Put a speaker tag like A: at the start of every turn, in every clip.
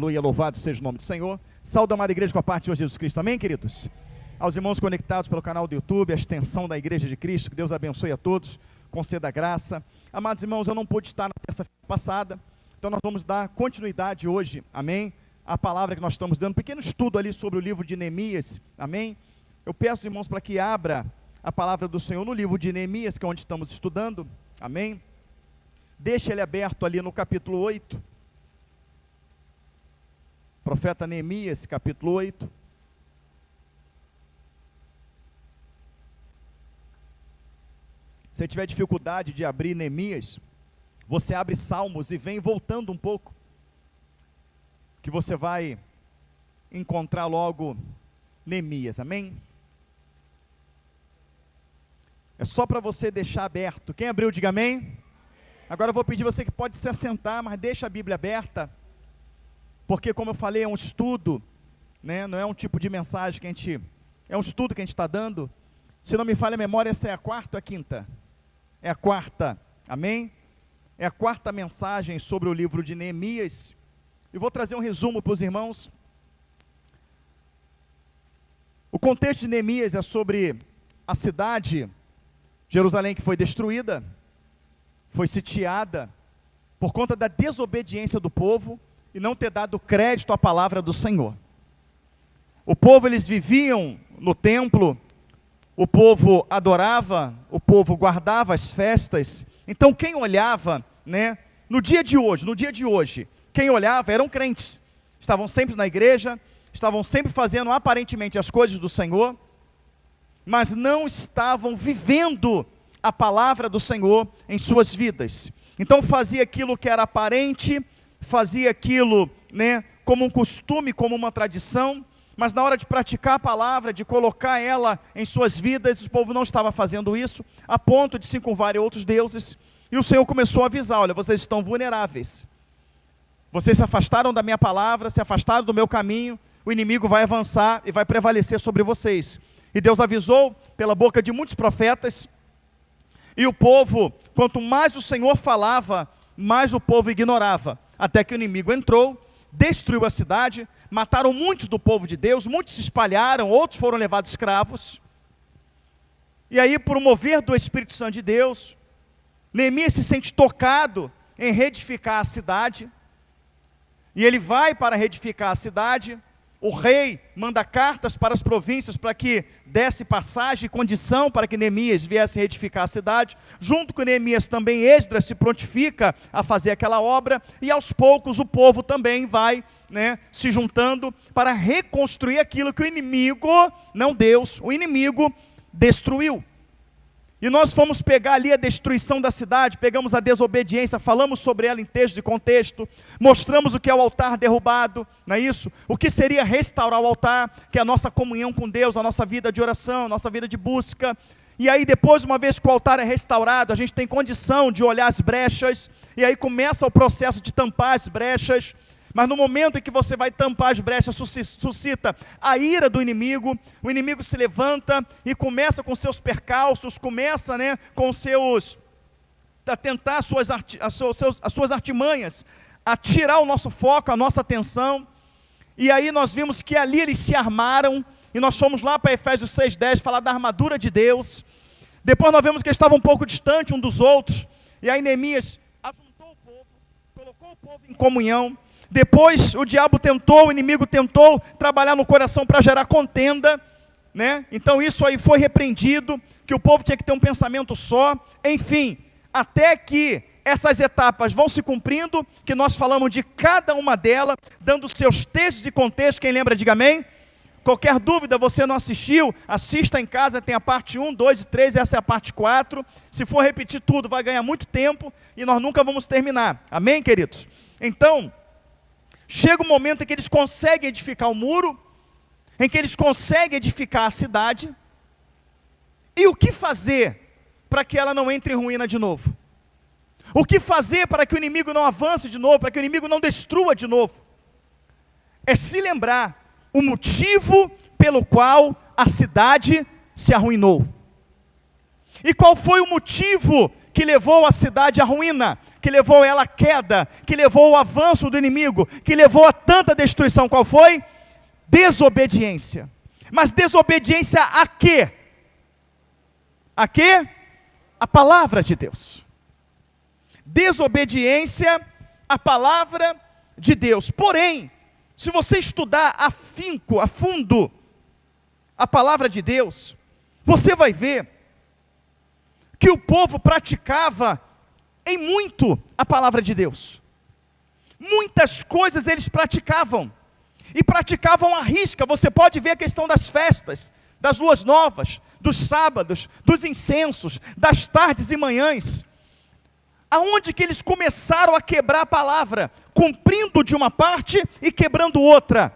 A: Aleluia, louvado seja o nome do Senhor. Saúde, amada igreja, com a parte de Jesus Cristo. Amém, queridos? Aos irmãos conectados pelo canal do YouTube, a extensão da Igreja de Cristo, que Deus abençoe a todos, conceda graça. Amados irmãos, eu não pude estar na terça-feira passada, então nós vamos dar continuidade hoje, amém? A palavra que nós estamos dando, um pequeno estudo ali sobre o livro de Neemias, amém? Eu peço, irmãos, para que abra a palavra do Senhor no livro de Neemias, que é onde estamos estudando, amém? Deixe ele aberto ali no capítulo 8. Profeta Neemias, capítulo 8. Se tiver dificuldade de abrir Neemias, você abre Salmos e vem voltando um pouco, que você vai encontrar logo Neemias, amém? É só para você deixar aberto. Quem abriu, diga amém. Agora eu vou pedir você que pode se assentar, mas deixa a Bíblia aberta, porque como eu falei, é um estudo, né? Não é um tipo de mensagem que a gente, é um estudo que a gente está dando. Se não me falha a memória, essa é a quarta ou a quinta? É a quarta, amém? É a quarta mensagem sobre o livro de Neemias. Eu vou trazer um resumo para os irmãos. O contexto de Neemias é sobre a cidade, Jerusalém, que foi destruída, foi sitiada, por conta da desobediência do povo, e não ter dado crédito à palavra do Senhor. O povo, eles viviam no templo, o povo adorava, o povo guardava as festas. Então quem olhava, né, no dia de hoje, quem olhava eram crentes, estavam sempre na igreja, estavam sempre fazendo aparentemente as coisas do Senhor, mas não estavam vivendo a palavra do Senhor em suas vidas. Então fazia aquilo que era aparente, fazia aquilo, né, como um costume, como uma tradição, mas na hora de praticar a palavra, de colocar ela em suas vidas, o povo não estava fazendo isso, a ponto de se curvar a outros deuses. E o Senhor começou a avisar: olha, vocês estão vulneráveis, vocês se afastaram da minha palavra, se afastaram do meu caminho, o inimigo vai avançar e vai prevalecer sobre vocês. E Deus avisou pela boca de muitos profetas, e o povo, quanto mais o Senhor falava, mais o povo ignorava, até que o inimigo entrou, destruiu a cidade, mataram muitos do povo de Deus, muitos se espalharam, outros foram levados escravos. E aí, por um mover do Espírito Santo de Deus, Neemias se sente tocado em reedificar a cidade, e ele vai para reedificar a cidade. O rei manda cartas para as províncias para que desse passagem e condição para que Neemias viesse reedificar a cidade. Junto com Neemias também Esdras se prontifica a fazer aquela obra, e aos poucos o povo também vai, né, se juntando para reconstruir aquilo que o inimigo, não Deus, o inimigo destruiu. E nós fomos pegar ali a destruição da cidade, pegamos a desobediência, falamos sobre ela em texto e contexto, mostramos o que é o altar derrubado, não é isso? O que seria restaurar o altar, que é a nossa comunhão com Deus, a nossa vida de oração, a nossa vida de busca. E aí depois, uma vez que o altar é restaurado, a gente tem condição de olhar as brechas, e aí começa o processo de tampar as brechas. Mas no momento em que você vai tampar as brechas, suscita a ira do inimigo, o inimigo se levanta e começa com seus percalços, começa, né, com seus, a tentar as suas artimanhas, a tirar o nosso foco, a nossa atenção. E aí nós vimos que ali eles se armaram, e nós fomos lá para Efésios 6:10, falar da armadura de Deus. Depois nós vimos que eles estavam um pouco distantes um dos outros, e aí Neemias ajuntou o povo, colocou o povo em comunhão. Depois o diabo tentou, o inimigo tentou trabalhar no coração para gerar contenda, né? Então isso aí foi repreendido, que o povo tinha que ter um pensamento só. Enfim, até que essas etapas vão se cumprindo, que nós falamos de cada uma delas, dando seus textos e contextos. Quem lembra, diga amém. Qualquer dúvida, você não assistiu, assista em casa, tem a parte 1, 2 e 3, essa é a parte 4. Se for repetir tudo, vai ganhar muito tempo, e nós nunca vamos terminar, amém, queridos? Então, chega um momento em que eles conseguem edificar o muro, em que eles conseguem edificar a cidade. E o que fazer para que ela não entre em ruína de novo? O que fazer para que o inimigo não avance de novo, para que o inimigo não destrua de novo? É se lembrar o motivo pelo qual a cidade se arruinou. E qual foi o motivo que levou a cidade à ruína? que levou ela à queda, que levou ao avanço do inimigo, que levou a tanta destruição. Qual foi? Desobediência. Mas desobediência a quê? A quê? A palavra de Deus. Desobediência à palavra de Deus. Porém, se você estudar a fundo, a palavra de Deus, você vai ver que o povo praticava em muito a palavra de Deus. Muitas coisas eles praticavam, e praticavam à risca. Você pode ver a questão das festas, das luas novas, dos sábados, dos incensos, das tardes e manhãs. Aonde que eles começaram a quebrar a palavra? Cumprindo de uma parte e quebrando outra.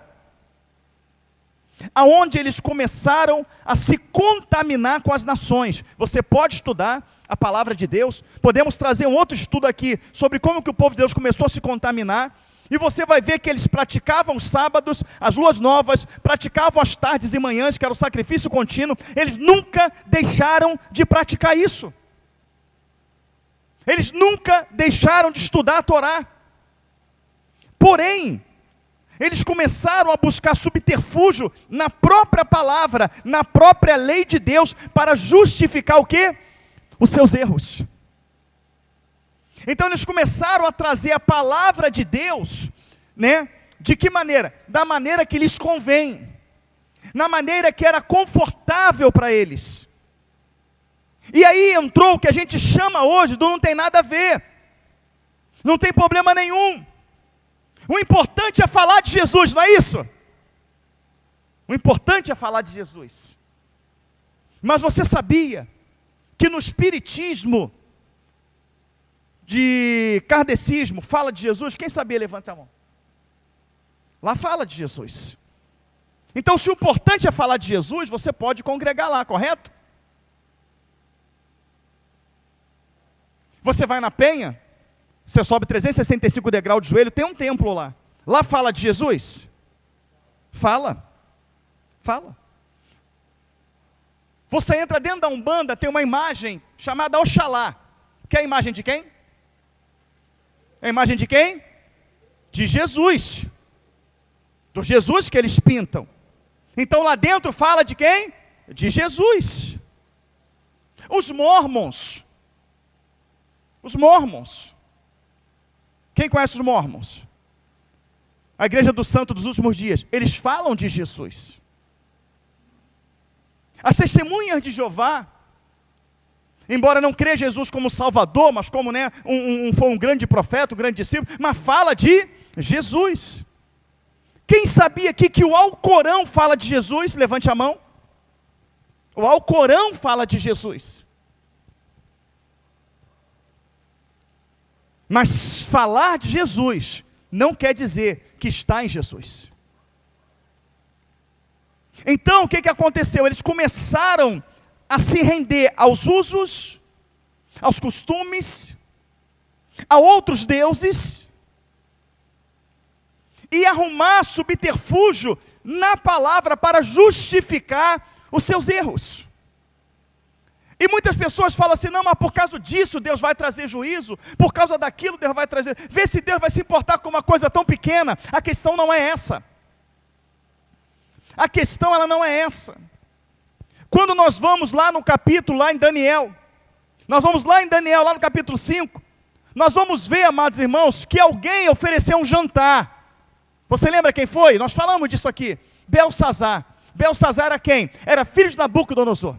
A: Aonde eles começaram a se contaminar com as nações. Você pode estudar a palavra de Deus, podemos trazer um outro estudo aqui, sobre como que o povo de Deus começou a se contaminar, e você vai ver que eles praticavam os sábados, as luas novas, praticavam as tardes e manhãs, que era o sacrifício contínuo. Eles nunca deixaram de praticar isso. Eles nunca deixaram de estudar a Torá. Porém, eles começaram a buscar subterfúgio na própria palavra, na própria lei de Deus, para justificar o quê? Os seus erros. Então eles começaram a trazer a palavra de Deus, né? De que maneira? Da maneira que lhes convém, na maneira que era confortável para eles. E aí entrou o que a gente chama hoje do não tem nada a ver, não tem problema nenhum. O importante é falar de Jesus, não é isso? O importante é falar de Jesus. Mas você sabia que no espiritismo, de kardecismo, fala de Jesus? Quem sabia, levanta a mão. Lá fala de Jesus. Então, se o importante é falar de Jesus, você pode congregar lá, correto? Você vai na Penha, você sobe 365 degraus de joelho, tem um templo lá. Lá fala de Jesus? Fala. Fala. Você entra dentro da Umbanda, tem uma imagem chamada Oxalá. Que é a imagem de quem? É a imagem de quem? De Jesus. Do Jesus que eles pintam. Então lá dentro fala de quem? De Jesus. Os Mormons. Os Mormons. Quem conhece os Mormons? A Igreja do Santo dos Últimos Dias. Eles falam de Jesus. As testemunhas de Jeová, embora não crê Jesus como Salvador, mas como, né, foi um grande profeta, um grande discípulo, mas fala de Jesus. Quem sabia aqui que o Alcorão fala de Jesus? Levante a mão. O Alcorão fala de Jesus. Mas falar de Jesus não quer dizer que está em Jesus. Então, o que aconteceu? Eles começaram a se render aos usos, aos costumes, a outros deuses, e arrumar subterfúgio na palavra para justificar os seus erros. E muitas pessoas falam assim, não, mas por causa disso Deus vai trazer juízo, por causa daquilo Deus vai trazer, vê se Deus vai se importar com uma coisa tão pequena. A questão não é essa. A questão ela não é essa. Quando nós vamos lá no capítulo, lá em Daniel, nós vamos lá em Daniel, lá no capítulo 5, nós vamos ver, amados irmãos, que alguém ofereceu um jantar. Você lembra quem foi? Nós falamos disso aqui. Belsazar. Belsazar era quem? Era filho de Nabucodonosor.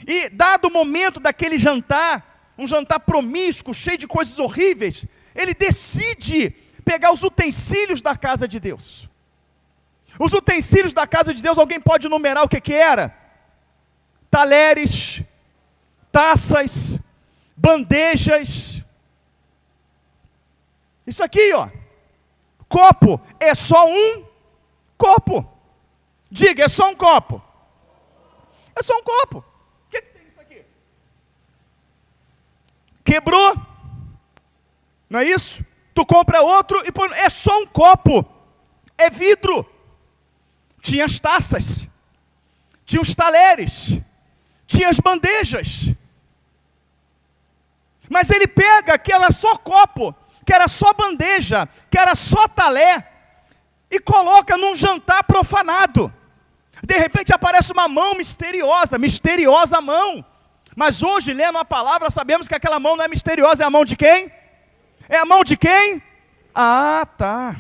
A: E dado o momento daquele jantar, um jantar promíscuo, cheio de coisas horríveis, ele decide pegar os utensílios da casa de Deus. Os utensílios da casa de Deus, alguém pode enumerar o que era? Talheres, taças, bandejas. Isso aqui, ó. Copo é só um copo. Diga, é só um copo. É só um copo. O que tem isso aqui? Quebrou. Não é isso? Tu compra outro e põe. É só um copo. É vidro. Tinha as taças, tinha os talheres, tinha as bandejas. Mas ele pega que era só copo, que era só bandeja, que era só talher, e coloca num jantar profanado. De repente aparece uma mão misteriosa mão. Mas hoje, lendo a palavra, sabemos que aquela mão não é misteriosa, é a mão de quem? É a mão de quem? Ah, tá.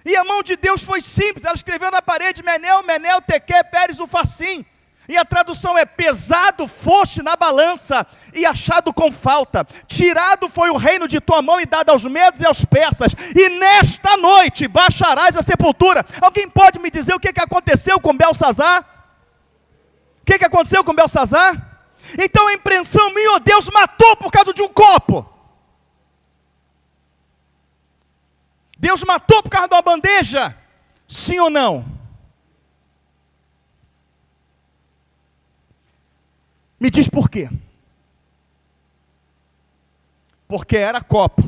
A: E a mão de Deus foi simples, ela escreveu na parede, Menel, Menel, Teque, Pérez, Ufacim. E a tradução é: pesado foste na balança e achado com falta. Tirado foi o reino de tua mão e dado aos medos e aos persas. E nesta noite baixarás a sepultura. Alguém pode me dizer o que aconteceu com Belsazar? O que aconteceu com Belsazar? Então a impressão minha, Deus matou por causa de um copo. Deus matou por causa de uma bandeja? Sim ou não? Me diz por quê? Porque era copo,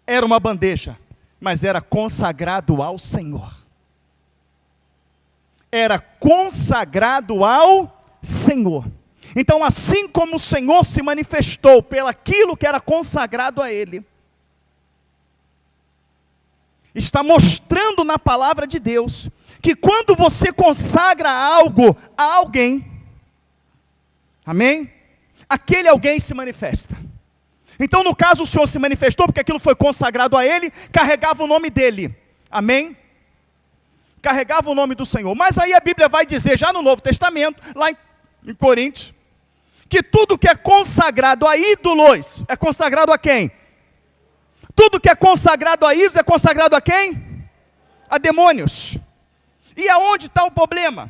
A: era uma bandeja, mas era consagrado ao Senhor. Era consagrado ao Senhor. Então, assim como o Senhor se manifestou pelaquilo que era consagrado a Ele, está mostrando na palavra de Deus, que quando você consagra algo a alguém, amém? Aquele alguém se manifesta. Então, no caso, o Senhor se manifestou, porque aquilo foi consagrado a Ele, carregava o nome dEle, amém? Carregava o nome do Senhor. Mas aí a Bíblia vai dizer, já no Novo Testamento, lá em Coríntios, que tudo que é consagrado a ídolos, é consagrado a quem? Tudo que é consagrado a ídolos, é consagrado a quem? A demônios. E aonde está o problema?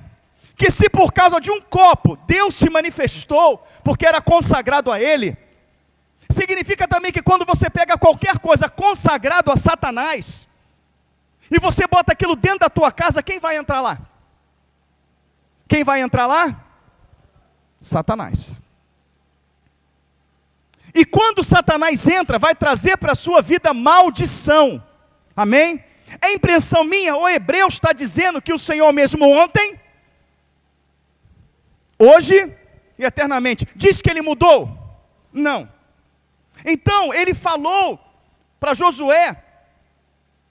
A: Que se por causa de um copo, Deus se manifestou, porque era consagrado a Ele, significa também que quando você pega qualquer coisa consagrado a Satanás, e você bota aquilo dentro da tua casa, quem vai entrar lá? Quem vai entrar lá? Satanás. E quando Satanás entra, vai trazer para a sua vida maldição. Amém? É impressão minha, o Hebreus está dizendo que o Senhor mesmo ontem, hoje e eternamente. Diz que Ele mudou? Não. Então, Ele falou para Josué,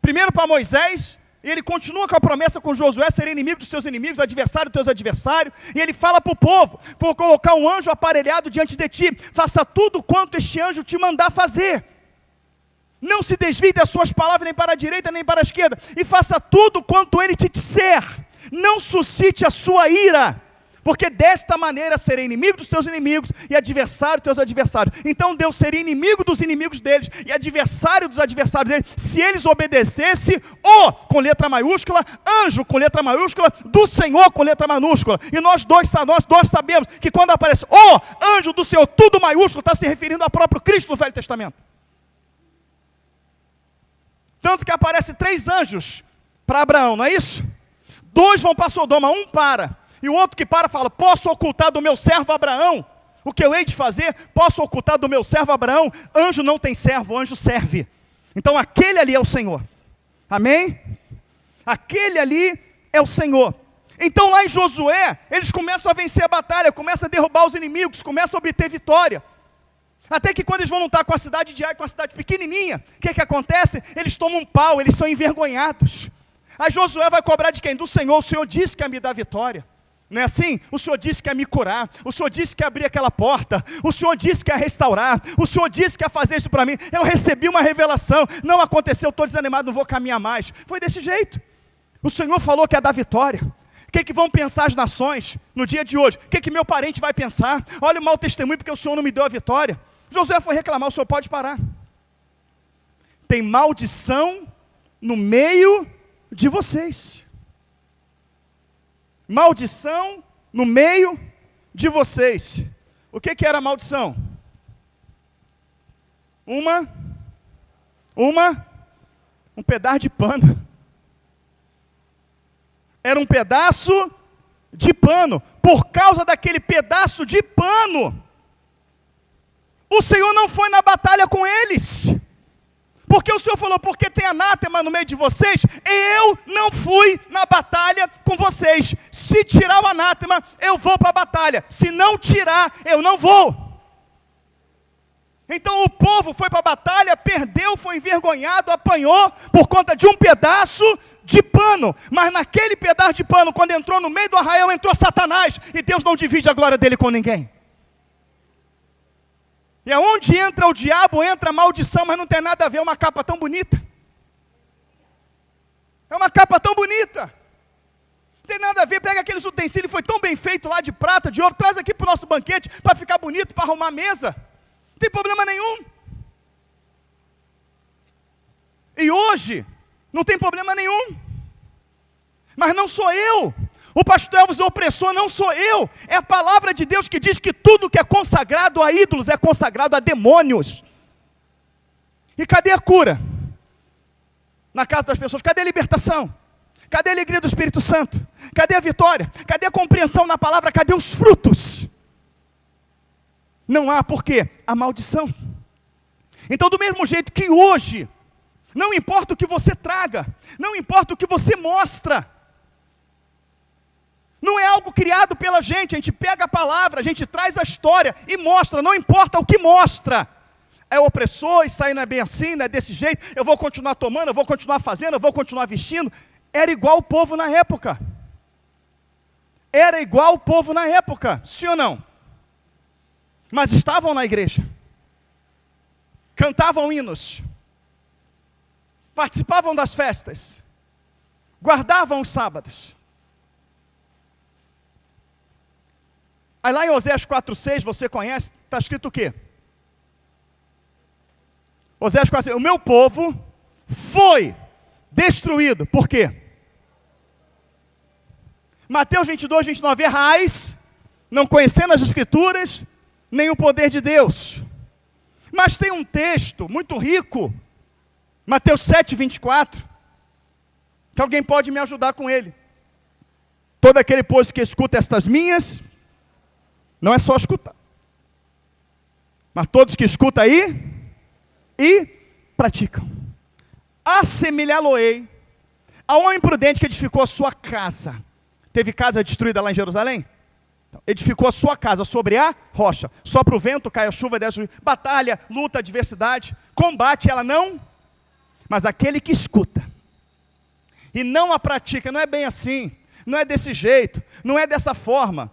A: primeiro para Moisés, e Ele continua com a promessa com Josué, ser inimigo dos seus inimigos, adversário dos teus adversários, e Ele fala para o povo, vou colocar um anjo aparelhado diante de ti, faça tudo quanto este anjo te mandar fazer. Não se desvie das suas palavras, nem para a direita, nem para a esquerda, e faça tudo quanto Ele te disser, não suscite a sua ira, porque desta maneira serei inimigo dos teus inimigos e adversário dos teus adversários. Então Deus seria inimigo dos inimigos deles e adversário dos adversários deles, se eles obedecessem o com letra maiúscula, anjo com letra maiúscula, do Senhor com letra minúscula. E nós dois sabemos que quando aparece o anjo do Senhor, tudo maiúsculo, está se referindo ao próprio Cristo no Velho Testamento. Tanto que aparece 3 anjos para Abraão, não é isso? 2 vão para Sodoma, um para. E o outro que para fala, posso ocultar do meu servo Abraão o que eu hei de fazer? Posso ocultar do meu servo Abraão? Anjo não tem servo, anjo serve. Então aquele ali é o Senhor. Amém? Aquele ali é o Senhor. Então lá em Josué, eles começam a vencer a batalha, começam a derrubar os inimigos, começam a obter vitória. Até que quando eles vão lutar com a cidade de Ai, com a cidade pequenininha, o que acontece? Eles tomam um pau, eles são envergonhados. Aí Josué vai cobrar de quem? Do Senhor. O Senhor disse que ia me dar vitória. Não é assim? O Senhor disse que ia me curar, o Senhor disse que ia abrir aquela porta, o Senhor disse que ia restaurar, o Senhor disse que ia fazer isso para mim. Eu recebi uma revelação, não aconteceu, estou desanimado, não vou caminhar mais. Foi desse jeito. O Senhor falou que ia dar vitória. O que vão pensar as nações no dia de hoje? O que meu parente vai pensar? Olha o mau testemunho porque o Senhor não me deu a vitória. Josué foi reclamar, o Senhor pode parar. Tem maldição no meio de vocês. Maldição no meio de vocês. O que era maldição? Um pedaço de pano. Era um pedaço de pano. Por causa daquele pedaço de pano, o Senhor não foi na batalha com eles. Porque o Senhor falou, porque tem anátema no meio de vocês, eu não fui na batalha com vocês. Se tirar o anátema, eu vou para a batalha. Se não tirar, eu não vou. Então o povo foi para a batalha, perdeu, foi envergonhado, apanhou por conta de um pedaço de pano. Mas naquele pedaço de pano, quando entrou no meio do arraial, entrou Satanás. E Deus não divide a glória dele com ninguém. E aonde entra o diabo, entra a maldição, mas não tem nada a ver, é uma capa tão bonita. É uma capa tão bonita. Não tem nada a ver, pega aqueles utensílios, foi tão bem feito lá de prata, de ouro, traz aqui para o nosso banquete, para ficar bonito, para arrumar a mesa. Não tem problema nenhum. E hoje, não tem problema nenhum. Mas não sou eu. O pastor Elvis é opressor, não sou eu. É a palavra de Deus que diz que tudo que é consagrado a ídolos é consagrado a demônios. E cadê a cura? Na casa das pessoas, cadê a libertação? Cadê a alegria do Espírito Santo? Cadê a vitória? Cadê a compreensão na palavra? Cadê os frutos? Não há, por quê? A maldição. Então, do mesmo jeito que hoje, não importa o que você traga, não importa o que você mostra, não é algo criado pela gente, a gente pega a palavra, a gente traz a história e mostra, não importa o que mostra. É opressor, isso aí não é bem assim, não é desse jeito, eu vou continuar tomando, eu vou continuar fazendo, eu vou continuar vestindo. Era igual o povo na época. Era igual o povo na época, sim ou não? Mas estavam na igreja. Cantavam hinos. Participavam das festas. Guardavam os sábados. Aí lá em Oséias 4,6, você conhece, está escrito o quê? Oséias 4,6, o meu povo foi destruído. Por quê? Mateus 22, 29, errais, não conhecendo as Escrituras, nem o poder de Deus. Mas tem um texto muito rico, Mateus 7, 24, que alguém pode me ajudar com ele. Todo aquele, pois, que escuta estas minhas, não é só escutar, mas todos que escutam aí e praticam. Assemelhá-lo-ei a um homem prudente que edificou a sua casa. Teve casa destruída lá em Jerusalém? Então, edificou a sua casa sobre a rocha. Sopra o vento, cai a chuva, desce, batalha, luta, adversidade, combate, ela não. Mas aquele que escuta e não a pratica, não é bem assim, não é desse jeito, não é dessa forma.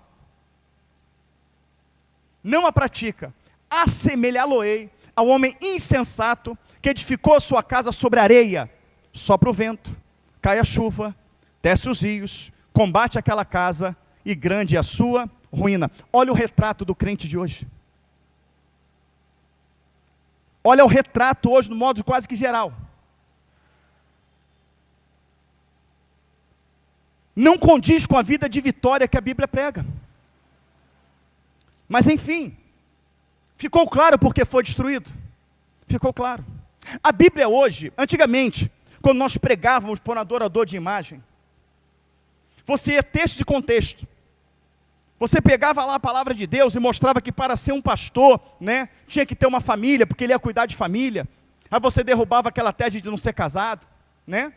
A: Não a pratica, assemelhá-lo-ei ao homem insensato que edificou a sua casa sobre areia. Sopra o vento, cai a chuva, desce os rios, combate aquela casa e grande é a sua ruína. Olha o retrato do crente de hoje. Olha o retrato hoje no modo quase que geral. Não condiz com a vida de vitória que a Bíblia prega. Mas enfim, ficou claro porque foi destruído? Ficou claro. A Bíblia hoje, antigamente, quando nós pregávamos por um adorador de imagem, você ia texto de contexto. Você pegava lá a palavra de Deus e mostrava que para ser um pastor, né, tinha que ter uma família, porque ele ia cuidar de família. Aí você derrubava aquela tese de não ser casado, né?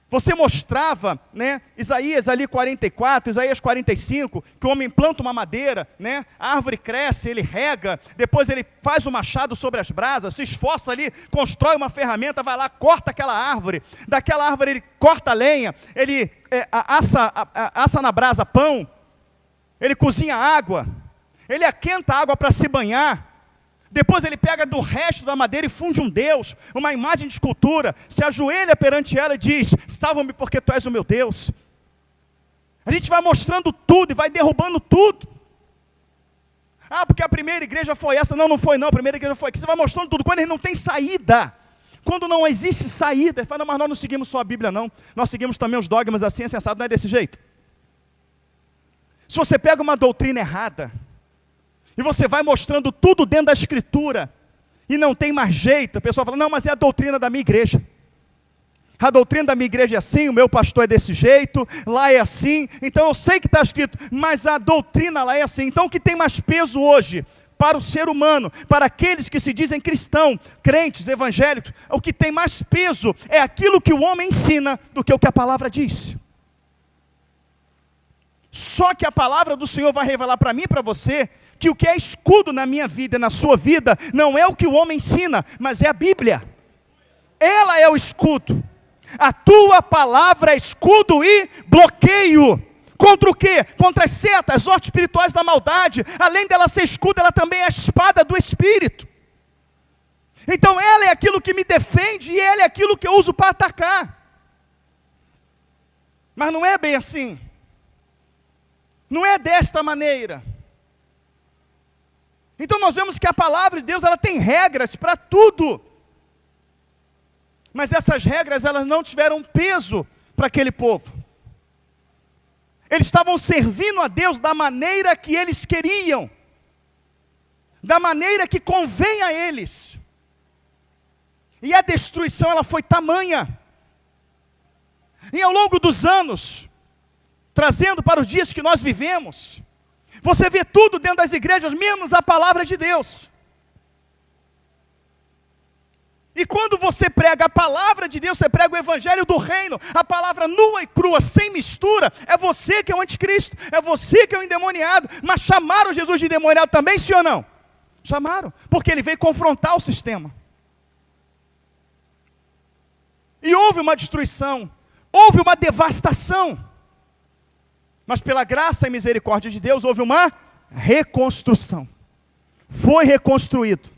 A: Você mostrava, né, Isaías ali 44, Isaías 45, que o homem planta uma madeira, né, a árvore cresce, ele rega, depois ele faz o machado sobre as brasas, se esforça ali, constrói uma ferramenta, vai lá, corta aquela árvore, daquela árvore ele corta a lenha, ele assa na brasa pão, ele cozinha água, ele aquenta a água para se banhar, depois ele pega do resto da madeira e funde um Deus, uma imagem de escultura, se ajoelha perante ela e diz, salva-me porque tu és o meu Deus. A gente vai mostrando tudo e vai derrubando tudo. Ah, porque a primeira igreja foi essa, não foi não, a primeira igreja foi aqui, você vai mostrando tudo, quando ele não tem saída, quando não existe saída, ele fala, não, mas nós não seguimos só a Bíblia não, nós seguimos também os dogmas assim, é sensato, não é desse jeito. Se você pega uma doutrina errada, e você vai mostrando tudo dentro da Escritura, e não tem mais jeito, a pessoa fala, não, mas é a doutrina da minha igreja. A doutrina da minha igreja é assim, o meu pastor é desse jeito, lá é assim, então eu sei que está escrito, mas a doutrina lá é assim. Então o que tem mais peso hoje, para o ser humano, para aqueles que se dizem cristãos, crentes, evangélicos, o que tem mais peso é aquilo que o homem ensina, do que o que a palavra diz. Só que a palavra do Senhor vai revelar para mim e para você, que o que é escudo na minha vida e na sua vida, não é o que o homem ensina, mas é a Bíblia. Ela é o escudo. A tua palavra é escudo e bloqueio. Contra o quê? Contra as setas, as hortas espirituais da maldade. Além dela ser escudo, ela também é a espada do Espírito. Então ela é aquilo que me defende e ela é aquilo que eu uso para atacar. Mas não é bem assim. Não é desta maneira. Então nós vemos que a palavra de Deus, ela tem regras para tudo. Mas essas regras, elas não tiveram peso para aquele povo. Eles estavam servindo a Deus da maneira que eles queriam. Da maneira que convém a eles. E a destruição, ela foi tamanha. E ao longo dos anos, trazendo para os dias que nós vivemos, você vê tudo dentro das igrejas, menos a palavra de Deus. E quando você prega a palavra de Deus, você prega o evangelho do reino, a palavra nua e crua, sem mistura, é você que é o anticristo, é você que é o endemoniado. Mas chamaram Jesus de endemoniado também, sim ou não? Chamaram, porque ele veio confrontar o sistema. E houve uma destruição, houve uma devastação. Mas pela graça e misericórdia de Deus, houve uma reconstrução. Foi reconstruído.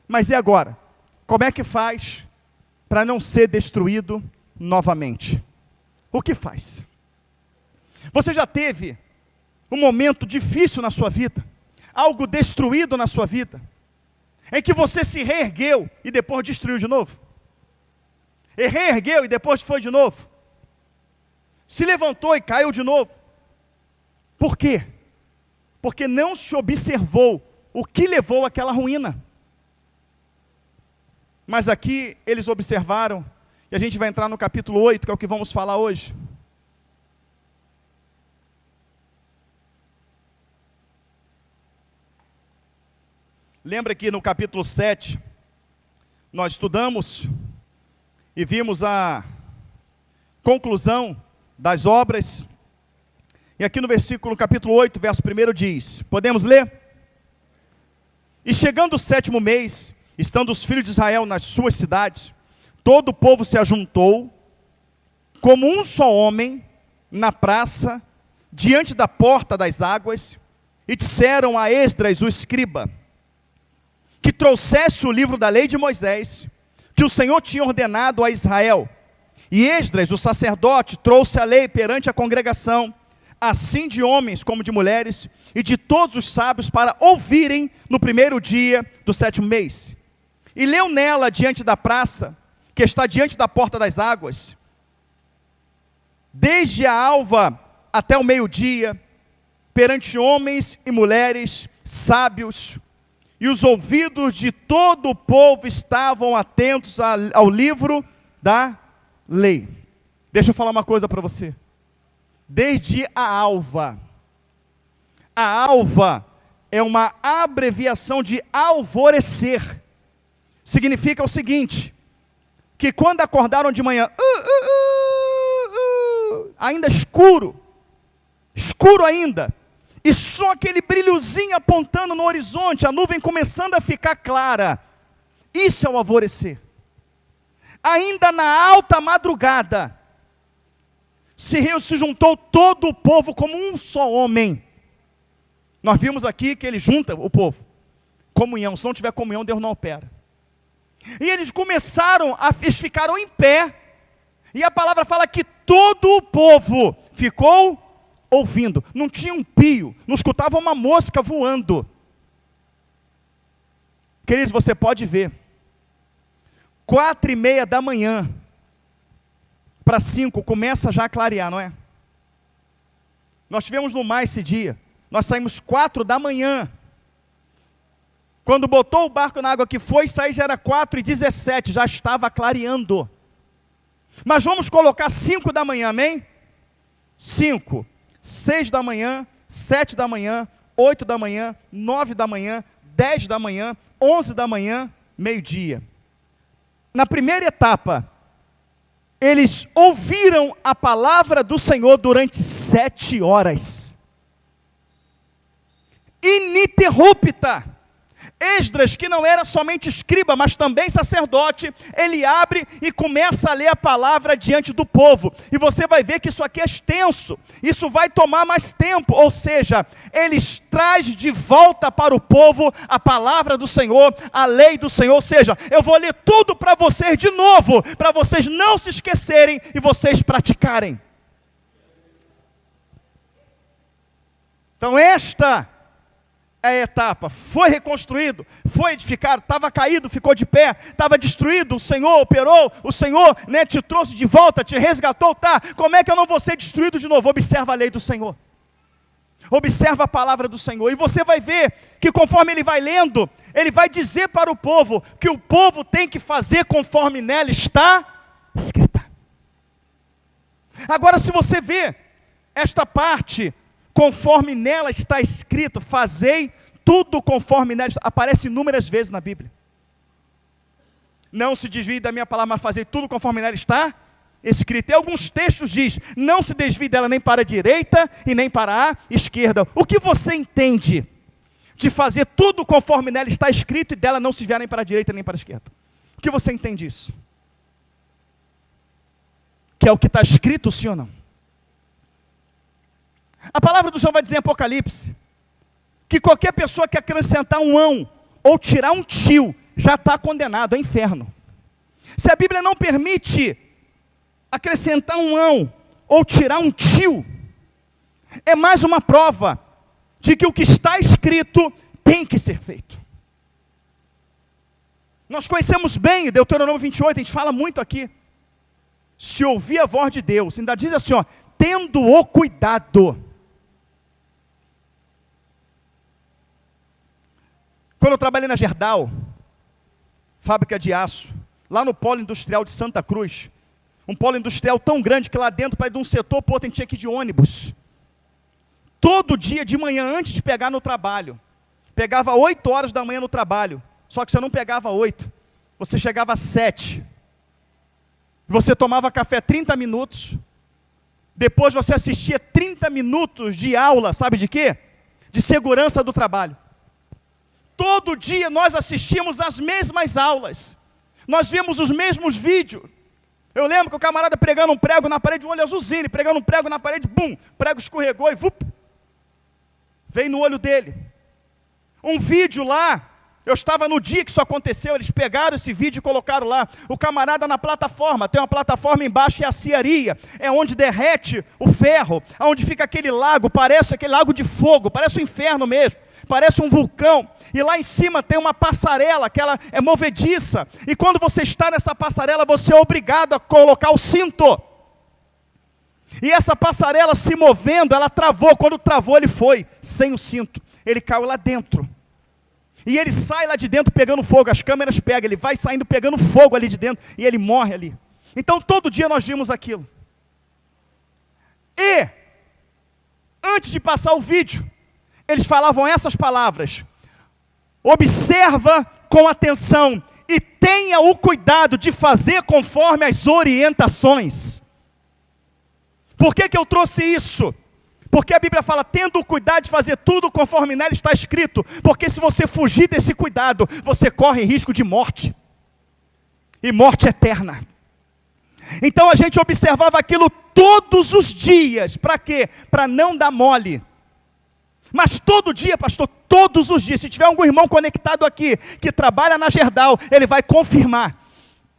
A: Mas e agora? Como é que faz para não ser destruído novamente? O que faz? Você já teve um momento difícil na sua vida? Algo destruído na sua vida? Em que você se reergueu e depois destruiu de novo? E reergueu e depois foi de novo? Se levantou e caiu de novo? Por quê? Porque não se observou o que levou àquela ruína. Mas aqui eles observaram, e a gente vai entrar no capítulo 8, que é o que vamos falar hoje. Lembra que no capítulo 7, nós estudamos e vimos a conclusão das obras. E aqui no capítulo 8, verso 1 diz, podemos ler? E chegando o 7º mês, estando os filhos de Israel nas suas cidades, todo o povo se ajuntou, como um só homem, na praça, diante da porta das águas, e disseram a Esdras, o escriba, que trouxesse o livro da lei de Moisés, que o Senhor tinha ordenado a Israel. E Esdras, o sacerdote, trouxe a lei perante a congregação, assim de homens como de mulheres, e de todos os sábios, para ouvirem no primeiro dia do 7º mês. E leu nela diante da praça, que está diante da porta das águas, desde a alva até o meio-dia, perante homens e mulheres sábios, e os ouvidos de todo o povo estavam atentos ao livro da lei. Deixa eu falar uma coisa para você. Desde a alva. A alva é uma abreviação de alvorecer. Significa o seguinte, que quando acordaram de manhã, ainda escuro ainda, e só aquele brilhozinho apontando no horizonte, a nuvem começando a ficar clara, isso é o alvorecer. Ainda na alta madrugada, se juntou todo o povo como um só homem. Nós vimos aqui que ele junta o povo, comunhão, se não tiver comunhão, Deus não opera. E eles eles ficaram em pé, e a palavra fala que todo o povo ficou ouvindo, não tinha um pio, não escutava uma mosca voando. Queridos, você pode ver, 4:30 da manhã, para 5, começa já a clarear, não é? Nós tivemos no mar esse dia, nós saímos 4 da manhã, quando botou o barco na água que foi sair já era 4:17, já estava clareando. Mas vamos colocar 5 da manhã, amém? 5, 6 da manhã, 7 da manhã, 8 da manhã, 9 da manhã, 10 da manhã, 11 da manhã, meio-dia. Na primeira etapa, eles ouviram a palavra do Senhor durante 7 horas. ininterrupta. Esdras, que não era somente escriba, mas também sacerdote, ele abre e começa a ler a palavra diante do povo. E você vai ver que isso aqui é extenso, isso vai tomar mais tempo. Ou seja, ele traz de volta para o povo a palavra do Senhor, a lei do Senhor. Ou seja, eu vou ler tudo para vocês de novo, para vocês não se esquecerem e vocês praticarem. Então esta é a etapa. Foi reconstruído, foi edificado, estava caído, ficou de pé, estava destruído, o Senhor operou, o Senhor, te trouxe de volta, te resgatou, tá? Como é que eu não vou ser destruído de novo? Observa a lei do Senhor, observa a palavra do Senhor, e você vai ver que conforme ele vai lendo, ele vai dizer para o povo, que o povo tem que fazer conforme nela está escrita. Agora, se você vê esta parte, conforme nela está escrito, fazei tudo conforme nela, aparece inúmeras vezes na Bíblia. Não se desvie da minha palavra, mas fazei tudo conforme nela está escrito. Em alguns textos diz, não se desvie dela nem para a direita e nem para a esquerda. O que você entende de fazer tudo conforme nela está escrito e dela não se desviar nem para a direita nem para a esquerda? O que você entende disso? Que é o que está escrito, sim ou não? A palavra do Senhor vai dizer em Apocalipse, que qualquer pessoa que acrescentar um ão, ou tirar um tio, já está condenado ao inferno. Se a Bíblia não permite acrescentar um ão, ou tirar um tio, é mais uma prova, de que o que está escrito, tem que ser feito. Nós conhecemos bem Deuteronômio 28, a gente fala muito aqui, se ouvir a voz de Deus, ainda diz assim, tendo o cuidado. Quando eu trabalhei na Gerdau, fábrica de aço, lá no polo industrial de Santa Cruz, um polo industrial tão grande que lá dentro, para ir de um setor para o outro, a gente tinha que ir de ônibus. Todo dia de manhã, antes de pegar no trabalho, pegava 8 horas da manhã no trabalho, só que você não pegava 8, você chegava às 7. Você tomava café 30 minutos, depois você assistia 30 minutos de aula, sabe de quê? De segurança do trabalho. Todo dia nós assistimos as mesmas aulas, nós vimos os mesmos vídeos. Eu lembro que o camarada pregando um prego na parede, um olho azulzinho, ele pregando um prego na parede, bum, o prego escorregou e vup, veio no olho dele. Um vídeo lá, eu estava no dia que isso aconteceu, eles pegaram esse vídeo e colocaram lá, o camarada na plataforma, tem uma plataforma embaixo e a aciaria, é onde derrete o ferro, onde fica aquele lago, parece aquele lago de fogo, parece um inferno mesmo, parece um vulcão, e lá em cima tem uma passarela, que ela é movediça, e quando você está nessa passarela, você é obrigado a colocar o cinto, e essa passarela se movendo, ela travou, quando travou ele foi, sem o cinto, ele caiu lá dentro, e ele sai lá de dentro pegando fogo, as câmeras pegam, ele vai saindo pegando fogo ali de dentro, e ele morre ali. Então todo dia nós vimos aquilo, e antes de passar o vídeo, eles falavam essas palavras: observa com atenção e tenha o cuidado de fazer conforme as orientações. Por que eu trouxe isso? Porque a Bíblia fala, tendo o cuidado de fazer tudo conforme nela está escrito, porque se você fugir desse cuidado, você corre risco de morte, e morte eterna. Então a gente observava aquilo todos os dias, para quê? Para não dar mole. Mas todo dia, pastor, todos os dias, se tiver algum irmão conectado aqui, que trabalha na Gerdau, ele vai confirmar.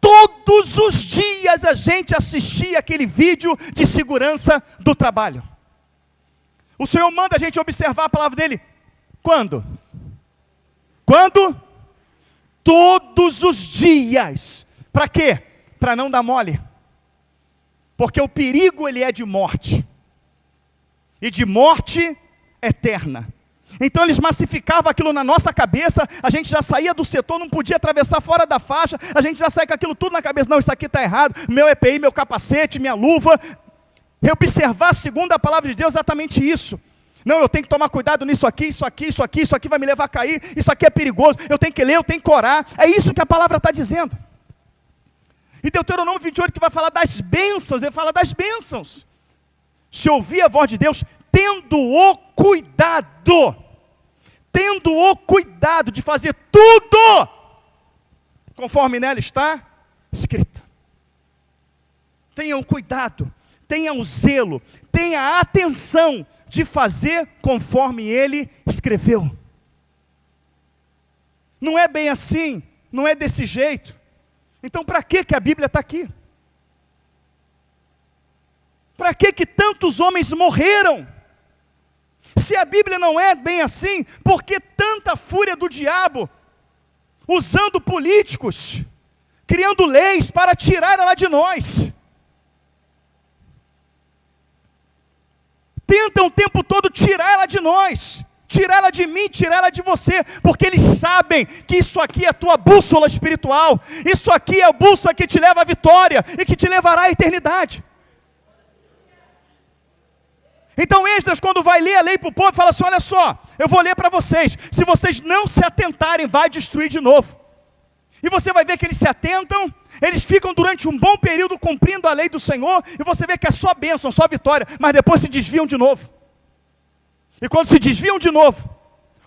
A: Todos os dias a gente assistia aquele vídeo de segurança do trabalho. O Senhor manda a gente observar a palavra dele. Quando? Quando? Todos os dias. Para quê? Para não dar mole. Porque o perigo ele é de morte. E de morte eterna. Então eles massificavam aquilo na nossa cabeça, a gente já saía do setor, não podia atravessar fora da faixa, a gente já saía com aquilo tudo na cabeça, não, isso aqui está errado, meu EPI, meu capacete, minha luva, observar segundo a palavra de Deus exatamente isso. Não, eu tenho que tomar cuidado nisso aqui, isso aqui, isso aqui, isso aqui vai me levar a cair, isso aqui é perigoso, eu tenho que ler, eu tenho que orar, é isso que a palavra está dizendo. E Deuteronômio 28 que vai falar das bênçãos, ele fala das bênçãos. Se ouvir a voz de Deus, tendo o cuidado, tendo o cuidado de fazer tudo conforme nela está escrito. Tenham cuidado, tenham zelo, tenha a atenção de fazer conforme ele escreveu. Não é bem assim, não é desse jeito. Então para que a Bíblia está aqui? Para que tantos homens morreram? Se a Bíblia não é bem assim, por que tanta fúria do diabo, usando políticos, criando leis para tirar ela de nós? Tentam o tempo todo tirar ela de nós, tirar ela de mim, tirar ela de você, porque eles sabem que isso aqui é a tua bússola espiritual, isso aqui é a bússola que te leva à vitória e que te levará à eternidade. Então Esdras, quando vai ler a lei para o povo, fala assim: olha só, eu vou ler para vocês, se vocês não se atentarem, vai destruir de novo. E você vai ver que eles se atentam, eles ficam durante um bom período cumprindo a lei do Senhor, e você vê que é só bênção, só vitória, mas depois se desviam de novo. E quando se desviam de novo,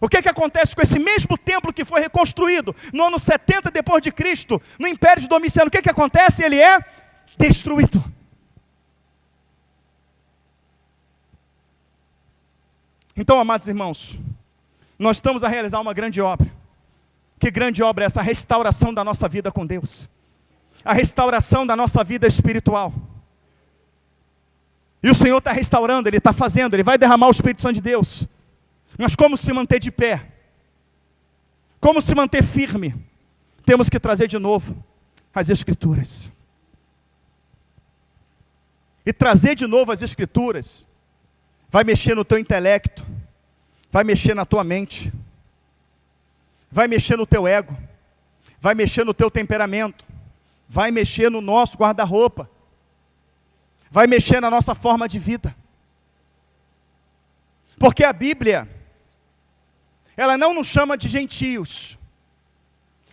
A: o que acontece com esse mesmo templo que foi reconstruído no ano 70 depois de Cristo, no Império de Domiciano? O que acontece? Ele é destruído. Então, amados irmãos, nós estamos a realizar uma grande obra. Que grande obra é essa? A restauração da nossa vida com Deus. A restauração da nossa vida espiritual. E o Senhor está restaurando, Ele está fazendo, Ele vai derramar o Espírito Santo de Deus. Mas como se manter de pé? Como se manter firme? Temos que trazer de novo as Escrituras. E trazer de novo as Escrituras vai mexer no teu intelecto, vai mexer na tua mente, vai mexer no teu ego, vai mexer no teu temperamento, vai mexer no nosso guarda-roupa, vai mexer na nossa forma de vida. Porque a Bíblia, ela não nos chama de gentios.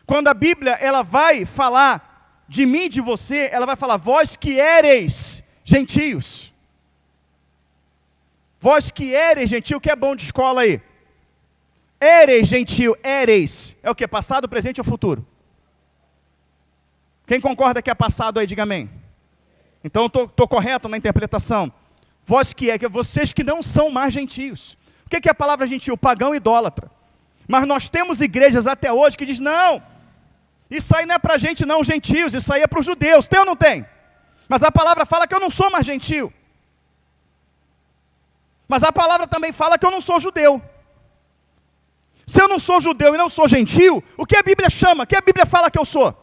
A: Quando a Bíblia, ela vai falar de mim e de você, ela vai falar: vós que éreis gentios. Vós que éreis gentio, que é bom de escola aí. Éreis gentio, éreis, é o que? Passado, presente ou futuro? Quem concorda que é passado aí, diga amém. Então estou correto na interpretação. Vós que é, que vocês que não são mais gentios. O que é a palavra gentio? Pagão e idólatra. Mas nós temos igrejas até hoje que diz: não, isso aí não é para a gente não, gentios, isso aí é para os judeus. Tem ou não tem? Mas a palavra fala que eu não sou mais gentio. Mas a palavra também fala que eu não sou judeu. Se eu não sou judeu e não sou gentio, o que a Bíblia chama? O que a Bíblia fala que eu sou?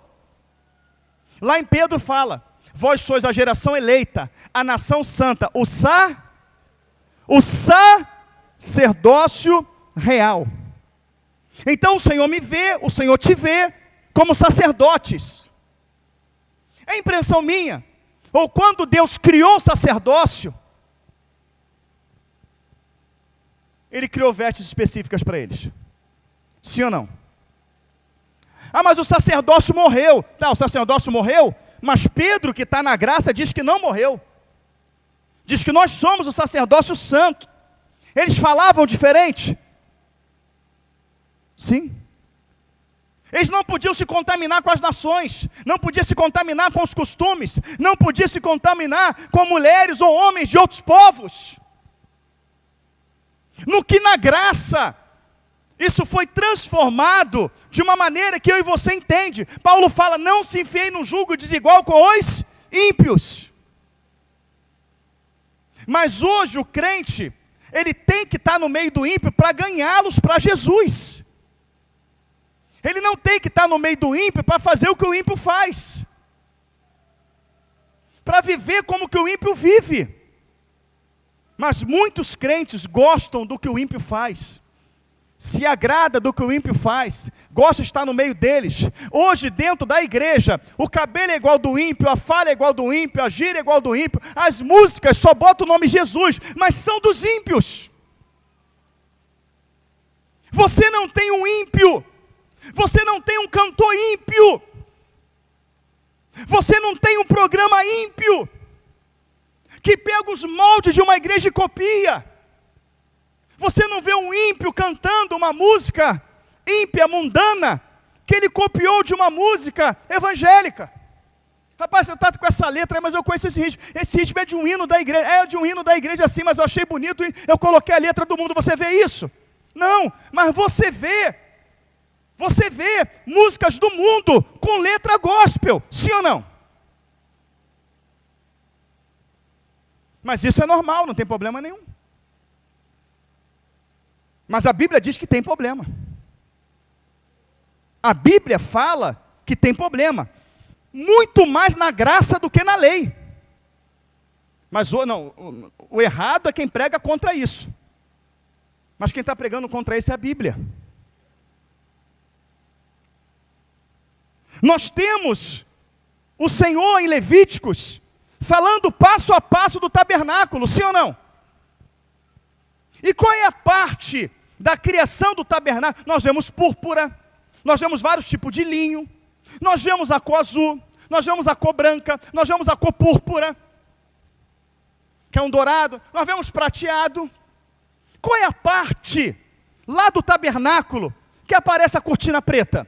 A: Lá em Pedro fala: vós sois a geração eleita, a nação santa, o sacerdócio real. Então o Senhor me vê, o Senhor te vê como sacerdotes. É impressão minha, ou quando Deus criou o sacerdócio, Ele criou vestes específicas para eles. Sim ou não? Ah, mas o sacerdócio morreu. Tá, o sacerdócio morreu, mas Pedro, que está na graça, diz que não morreu. Diz que nós somos o sacerdócio santo. Eles falavam diferente? Sim. Eles não podiam se contaminar com as nações, não podiam se contaminar com os costumes, não podiam se contaminar com mulheres ou homens de outros povos. No que na graça, isso foi transformado de uma maneira que eu e você entende. Paulo fala: não se enfiem num julgo desigual com os ímpios. Mas hoje o crente, ele tem que estar no meio do ímpio para ganhá-los para Jesus. Ele não tem que estar no meio do ímpio para fazer o que o ímpio faz, para viver como que o ímpio vive. Mas muitos crentes gostam do que o ímpio faz, se agrada do que o ímpio faz, gosta de estar no meio deles. Hoje dentro da igreja, o cabelo é igual do ímpio, a fala é igual do ímpio, a gíria é igual do ímpio, as músicas só botam o nome Jesus, mas são dos ímpios. Você não tem um ímpio, você não tem um cantor ímpio, você não tem um programa ímpio, que pega os moldes de uma igreja e copia. Você não vê um ímpio cantando uma música ímpia, mundana, que ele copiou de uma música evangélica. Rapaz, você está com essa letra aí, mas eu conheço esse ritmo. Esse ritmo é de um hino da igreja. É de um hino da igreja assim, mas eu achei bonito e eu coloquei a letra do mundo. Você vê isso? Não, mas você vê músicas do mundo com letra gospel, sim ou não? Mas isso é normal, não tem problema nenhum. Mas a Bíblia diz que tem problema. A Bíblia fala que tem problema. Muito mais na graça do que na lei. Mas o errado é quem prega contra isso. Mas quem está pregando contra isso é a Bíblia. Nós temos o Senhor em Levíticos falando passo a passo do tabernáculo, sim ou não? E qual é a parte da criação do tabernáculo? Nós vemos púrpura, nós vemos vários tipos de linho, nós vemos a cor azul, nós vemos a cor branca, nós vemos a cor púrpura, que é um dourado, nós vemos prateado. Qual é a parte lá do tabernáculo que aparece a cortina preta?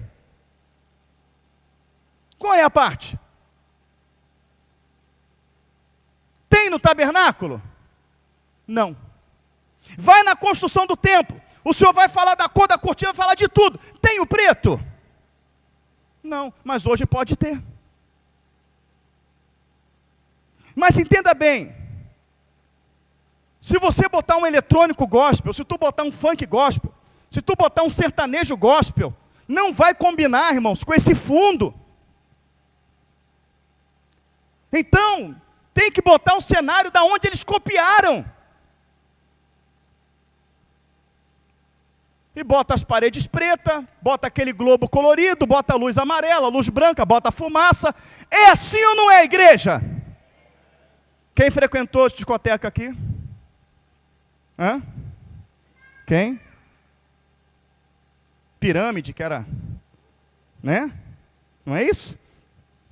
A: Qual é a parte? Tem no tabernáculo? Não. Vai na construção do templo, o Senhor vai falar da cor da cortina, vai falar de tudo. Tem o preto? Não, mas hoje pode ter. Mas entenda bem, se você botar um eletrônico gospel, se tu botar um funk gospel, se tu botar um sertanejo gospel, não vai combinar, irmãos, com esse fundo. Então, tem que botar o cenário da onde eles copiaram. E bota as paredes pretas, bota aquele globo colorido, bota a luz amarela, a luz branca, bota a fumaça. É assim ou não é, igreja? Quem frequentou a discoteca aqui? Hã? Quem? Pirâmide, que era, né? Não é isso?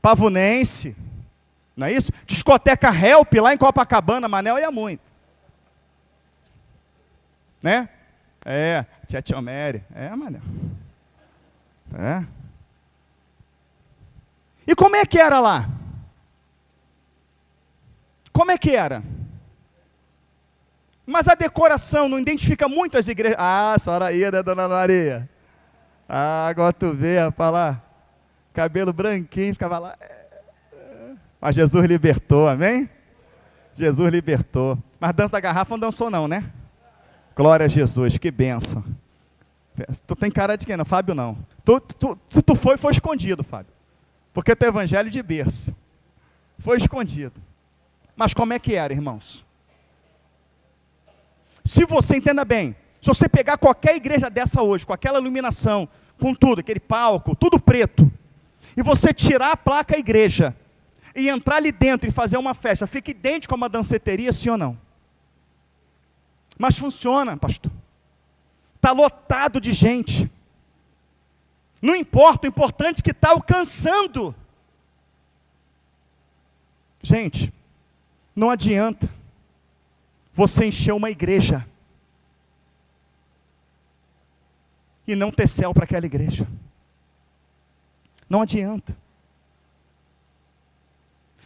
A: Pavunense, não é isso? Discoteca Help lá em Copacabana, Manel ia muito. Né? É, Tia Mary, Manel. É. E como é que era lá? Como é que era? Mas a decoração não identifica muito as igrejas. Ah, a senhora ia, né, dona Maria? Ah, agora tu vê, rapaz, lá, cabelo branquinho, ficava lá. Mas Jesus libertou, amém? Jesus libertou. Mas dança da garrafa não dançou não, né? Glória a Jesus, que bênção. Tu tem cara de quem não? Fábio não. Se tu foi escondido, Fábio. Porque tu é evangelho de berço. Foi escondido. Mas como é que era, irmãos? Se você, entenda bem, se você pegar qualquer igreja dessa hoje, com aquela iluminação, com tudo, aquele palco, tudo preto, e você tirar a placa igreja, e entrar ali dentro e fazer uma festa, fica idêntico a uma danceteria, sim ou não? Mas funciona, pastor. Está lotado de gente. Não importa, o importante é que está alcançando. Gente, não adianta você encher uma igreja e não ter céu para aquela igreja. Não adianta.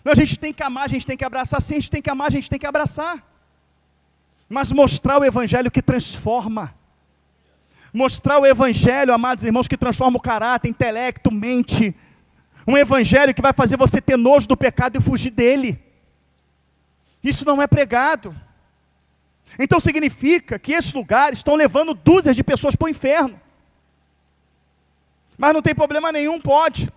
A: Não, a gente tem que amar, a gente tem que abraçar, sim, a gente tem que amar, a gente tem que abraçar. Mas mostrar o evangelho que transforma. Mostrar o evangelho, amados irmãos, que transforma o caráter, intelecto, mente. Um evangelho que vai fazer você ter nojo do pecado e fugir dele. Isso não é pregado. Então significa que esses lugares estão levando dúzias de pessoas para o inferno. Mas não tem problema nenhum, pode.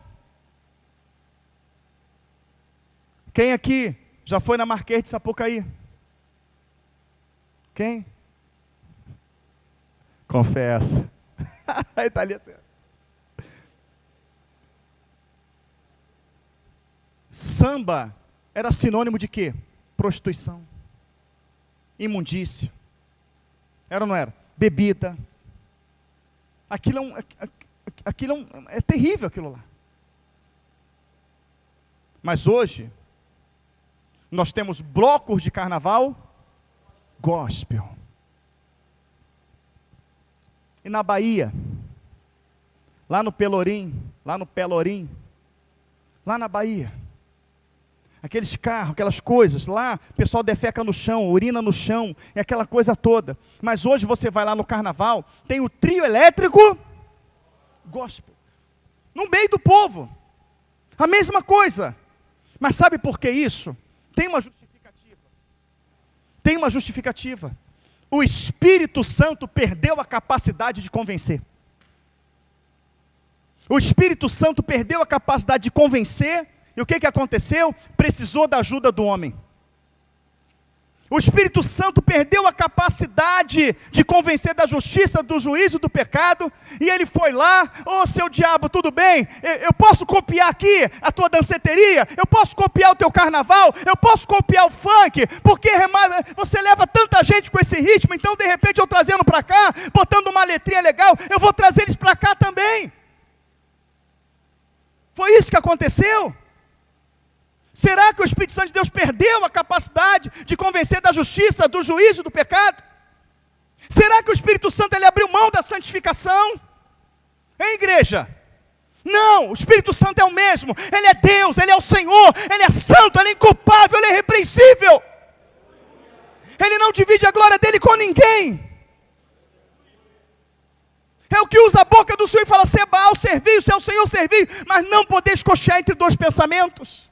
A: Quem aqui já foi na Marquês de Sapucaí? Quem? Confessa. Aí está ali assim. Samba era sinônimo de quê? Prostituição. Imundícia. Era ou não era? Bebida. Aquilo é terrível aquilo lá. Mas hoje, nós temos blocos de carnaval gospel. E na Bahia, lá no Pelourinho, lá na Bahia, aqueles carros, aquelas coisas, lá o pessoal defeca no chão, urina no chão, é aquela coisa toda. Mas hoje você vai lá no carnaval, tem o trio elétrico gospel, no meio do povo, a mesma coisa. Mas sabe por que isso? Tem uma justificativa. O Espírito Santo perdeu a capacidade de convencer. O Espírito Santo perdeu a capacidade de convencer, e o que aconteceu? Precisou da ajuda do homem. O Espírito Santo perdeu a capacidade de convencer da justiça, do juízo, do pecado, e ele foi lá: ô seu diabo, tudo bem? Eu posso copiar aqui a tua danceteria? Eu posso copiar o teu carnaval? Eu posso copiar o funk? Porque você leva tanta gente com esse ritmo, então de repente eu trazendo para cá, botando uma letrinha legal, eu vou trazer eles para cá também. Foi isso que aconteceu. Será que o Espírito Santo de Deus perdeu a capacidade de convencer da justiça, do juízo, do pecado? Será que o Espírito Santo ele abriu mão da santificação? Hein, igreja? Não, o Espírito Santo é o mesmo. Ele é Deus, Ele é o Senhor, Ele é santo, Ele é inculpável, Ele é irrepreensível. Ele não divide a glória dEle com ninguém. É o que usa a boca do Senhor e fala: se é Baal, serviu, se é o Senhor, serviu, mas não podeis cochear entre dois pensamentos.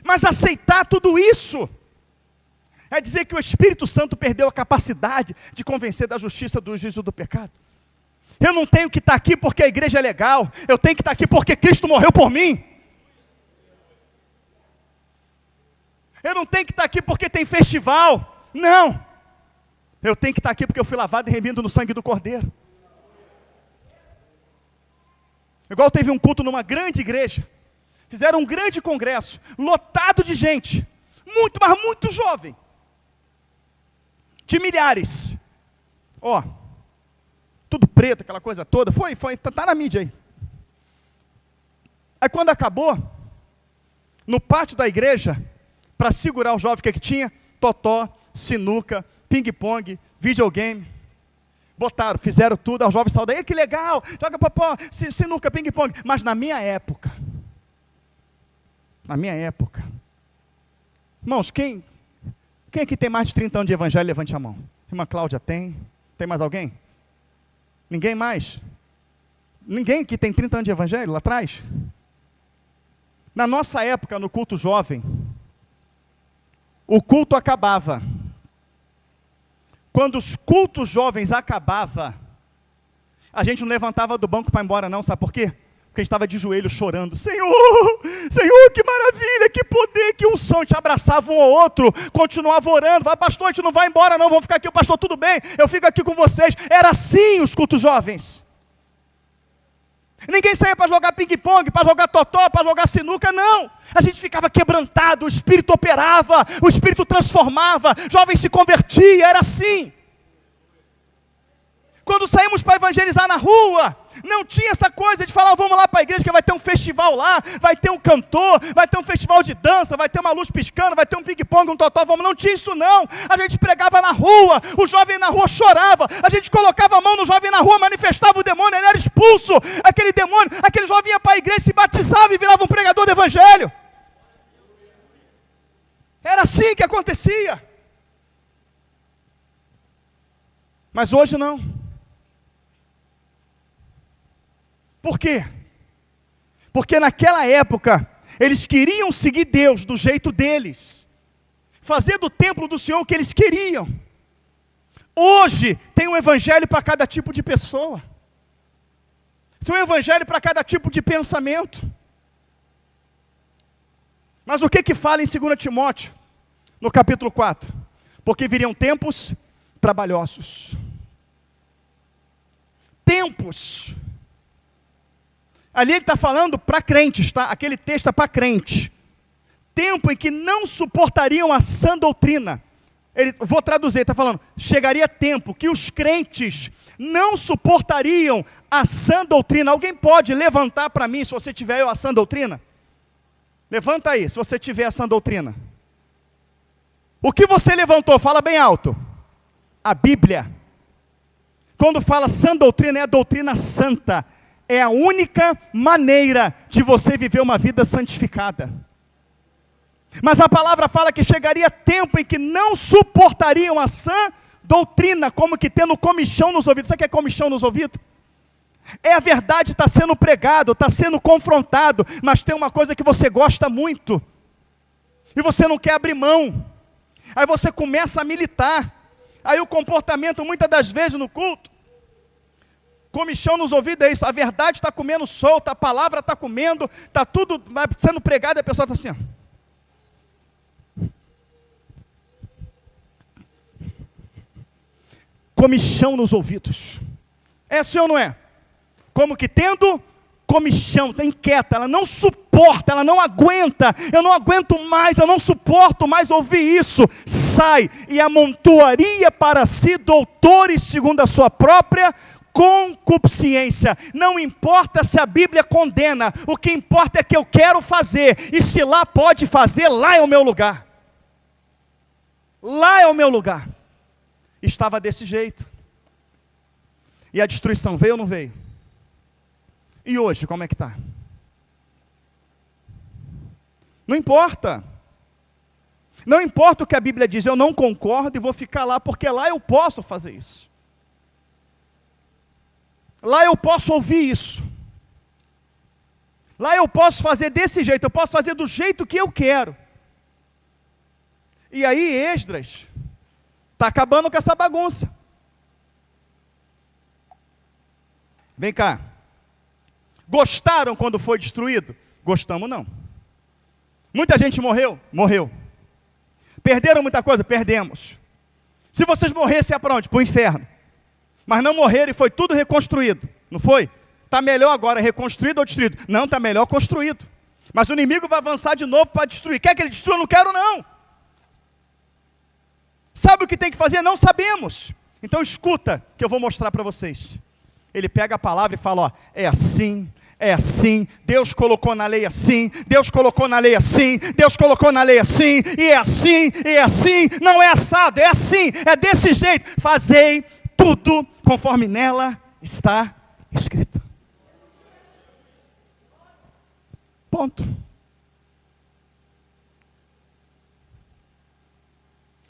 A: Mas aceitar tudo isso é dizer que o Espírito Santo perdeu a capacidade de convencer da justiça, do juízo, do pecado. Eu não tenho que estar aqui porque a igreja é legal, eu tenho que estar aqui porque Cristo morreu por mim. Eu não tenho que estar aqui porque tem festival, não. Eu tenho que estar aqui porque eu fui lavado e remido no sangue do Cordeiro. Igual teve um culto numa grande igreja, fizeram um grande congresso, lotado de gente, muito, mas muito jovem, de milhares, tudo preto, aquela coisa toda, tá na mídia aí. Aí quando acabou, no pátio da igreja, para segurar os jovens, o que tinha? Totó, sinuca, ping-pong, videogame, fizeram tudo, os jovens saíram daí: que legal, joga popó, sinuca, ping-pong. Mas na minha época, irmãos, quem aqui tem mais de 30 anos de evangelho, levante a mão. Irmã Cláudia tem mais alguém? Ninguém mais? Ninguém aqui tem 30 anos de evangelho lá atrás? Na nossa época, no culto jovem, o culto acabava. Quando os cultos jovens acabavam, a gente não levantava do banco para ir embora não, sabe por quê? Porque a gente estava de joelho chorando: Senhor, que maravilha, que poder, que unção. A gente abraçava um ao outro, continuava orando: vai pastor, a gente não vai embora não, vamos ficar aqui. O pastor: tudo bem, eu fico aqui com vocês. Era assim os cultos jovens. Ninguém saía para jogar ping-pong, para jogar totó, para jogar sinuca, não. A gente ficava quebrantado, o Espírito operava, o Espírito transformava, jovem se convertia, era assim. Quando saímos para evangelizar na rua, não tinha essa coisa de falar: vamos lá para a igreja que vai ter um festival lá, vai ter um cantor, vai ter um festival de dança, vai ter uma luz piscando, vai ter um ping-pong, um totó, não tinha isso não. A gente pregava na rua, o jovem na rua chorava, a gente colocava a mão no jovem na rua, manifestava o demônio, ele era expulso, aquele jovem ia para a igreja, se batizava e virava um pregador do evangelho. Era assim que acontecia. Mas hoje não. Por quê? Porque naquela época, eles queriam seguir Deus do jeito deles, fazer do templo do Senhor o que eles queriam. Hoje, tem um evangelho para cada tipo de pessoa, tem um evangelho para cada tipo de pensamento. Mas o que fala em 2 Timóteo, no capítulo 4? Porque viriam tempos trabalhosos. Tempos. Ali ele está falando para crentes, tá? Aquele texto é para crente. Tempo em que não suportariam a sã doutrina. Vou traduzir, está falando: chegaria tempo que os crentes não suportariam a sã doutrina. Alguém pode levantar para mim, se você tiver a sã doutrina? Levanta aí, se você tiver a sã doutrina. O que você levantou? Fala bem alto. a Bíblia, quando fala sã doutrina, é a doutrina santa. É a única maneira de você viver uma vida santificada. Mas a palavra fala que chegaria tempo em que não suportariam a sã doutrina, como que tendo comichão nos ouvidos. Sabe o que é comichão nos ouvidos? É a verdade, está sendo pregado, está sendo confrontado, mas tem uma coisa que você gosta muito, e você não quer abrir mão. Aí você começa a militar. Aí o comportamento, muitas das vezes no culto, comichão nos ouvidos é isso, a verdade está comendo solta, a palavra está comendo, está tudo sendo pregado, e a pessoa está assim, ó. Comichão nos ouvidos. É assim ou não é? Como que tendo comichão, está inquieta, ela não suporta, ela não aguenta, eu não aguento mais, eu não suporto mais ouvir isso. Sai e amontoaria para si doutores segundo a sua própria concupiscência. Não importa se a Bíblia condena, o que importa é que eu quero fazer, e se lá pode fazer, lá é o meu lugar. Lá é o meu lugar. Estava desse jeito. E a destruição veio ou não veio? E hoje, como é que está? Não importa. Não importa o que a Bíblia diz, eu não concordo e vou ficar lá, porque lá eu posso fazer isso. Lá eu posso ouvir isso. Lá eu posso fazer desse jeito, eu posso fazer do jeito que eu quero. E aí Esdras está acabando com essa bagunça. Vem cá. Gostaram quando foi destruído? Gostamos não. Muita gente morreu? Morreu. Perderam muita coisa? Perdemos. Se vocês morressem, é para onde? Para o inferno. Mas não morreram e foi tudo reconstruído. Não foi? Está melhor agora reconstruído ou destruído? Não, está melhor construído. Mas o inimigo vai avançar de novo para destruir. Quer que ele destrua? Não quero não. Sabe o que tem que fazer? Não sabemos. Então escuta, que eu vou mostrar para vocês. Ele pega a palavra e fala, ó, é assim, Deus colocou na lei assim, Deus colocou na lei assim, Deus colocou na lei assim, e é assim, não é assado, é assim, é desse jeito. Fazei tudo conforme nela está escrito. Ponto.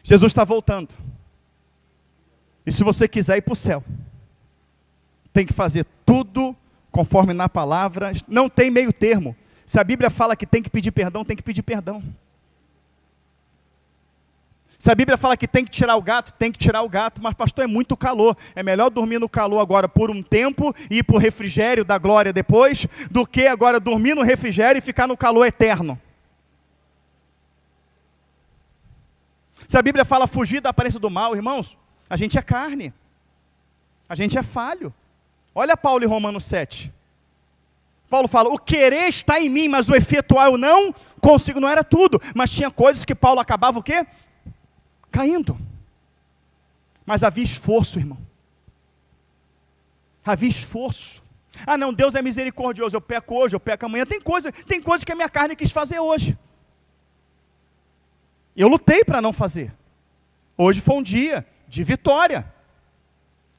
A: Jesus está voltando. E se você quiser ir para o céu, tem que fazer tudo conforme na palavra. Não tem meio termo. Se a Bíblia fala que tem que pedir perdão, tem que pedir perdão. Se a Bíblia fala que tem que tirar o gato, tem que tirar o gato. Mas pastor, é muito calor. É melhor dormir no calor agora por um tempo e ir para o refrigério da glória depois, do que agora dormir no refrigério e ficar no calor eterno. Se a Bíblia fala fugir da aparência do mal, irmãos, a gente é carne. A gente é falho. Olha Paulo em Romanos 7. Paulo fala, o querer está em mim, mas o efetuar eu não consigo. Não era tudo, mas tinha coisas que Paulo acabava o quê? Caindo. Mas havia esforço, irmão. Havia esforço. Ah não, Deus é misericordioso, eu peco hoje, eu peco amanhã. Tem coisa que a minha carne quis fazer hoje. Eu lutei para não fazer. Hoje foi um dia de vitória.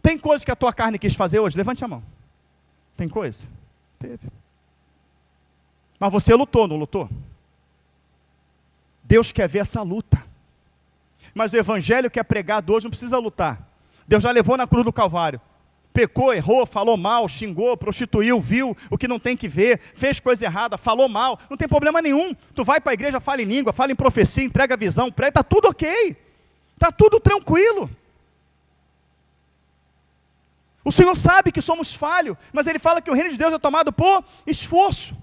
A: Tem coisa que a tua carne quis fazer hoje? Levante a mão. Tem coisa? Teve. Mas você lutou, não lutou? Deus quer ver essa luta. Mas o evangelho que é pregado hoje não precisa lutar. Deus já levou na cruz do Calvário. Pecou, errou, falou mal, xingou, prostituiu, viu o que não tem que ver, fez coisa errada, falou mal, não tem problema nenhum. Tu vai para a igreja, fala em língua, fala em profecia, entrega a visão, prega, está tudo ok. Está tudo tranquilo. O Senhor sabe que somos falhos, mas Ele fala que o reino de Deus é tomado por esforço.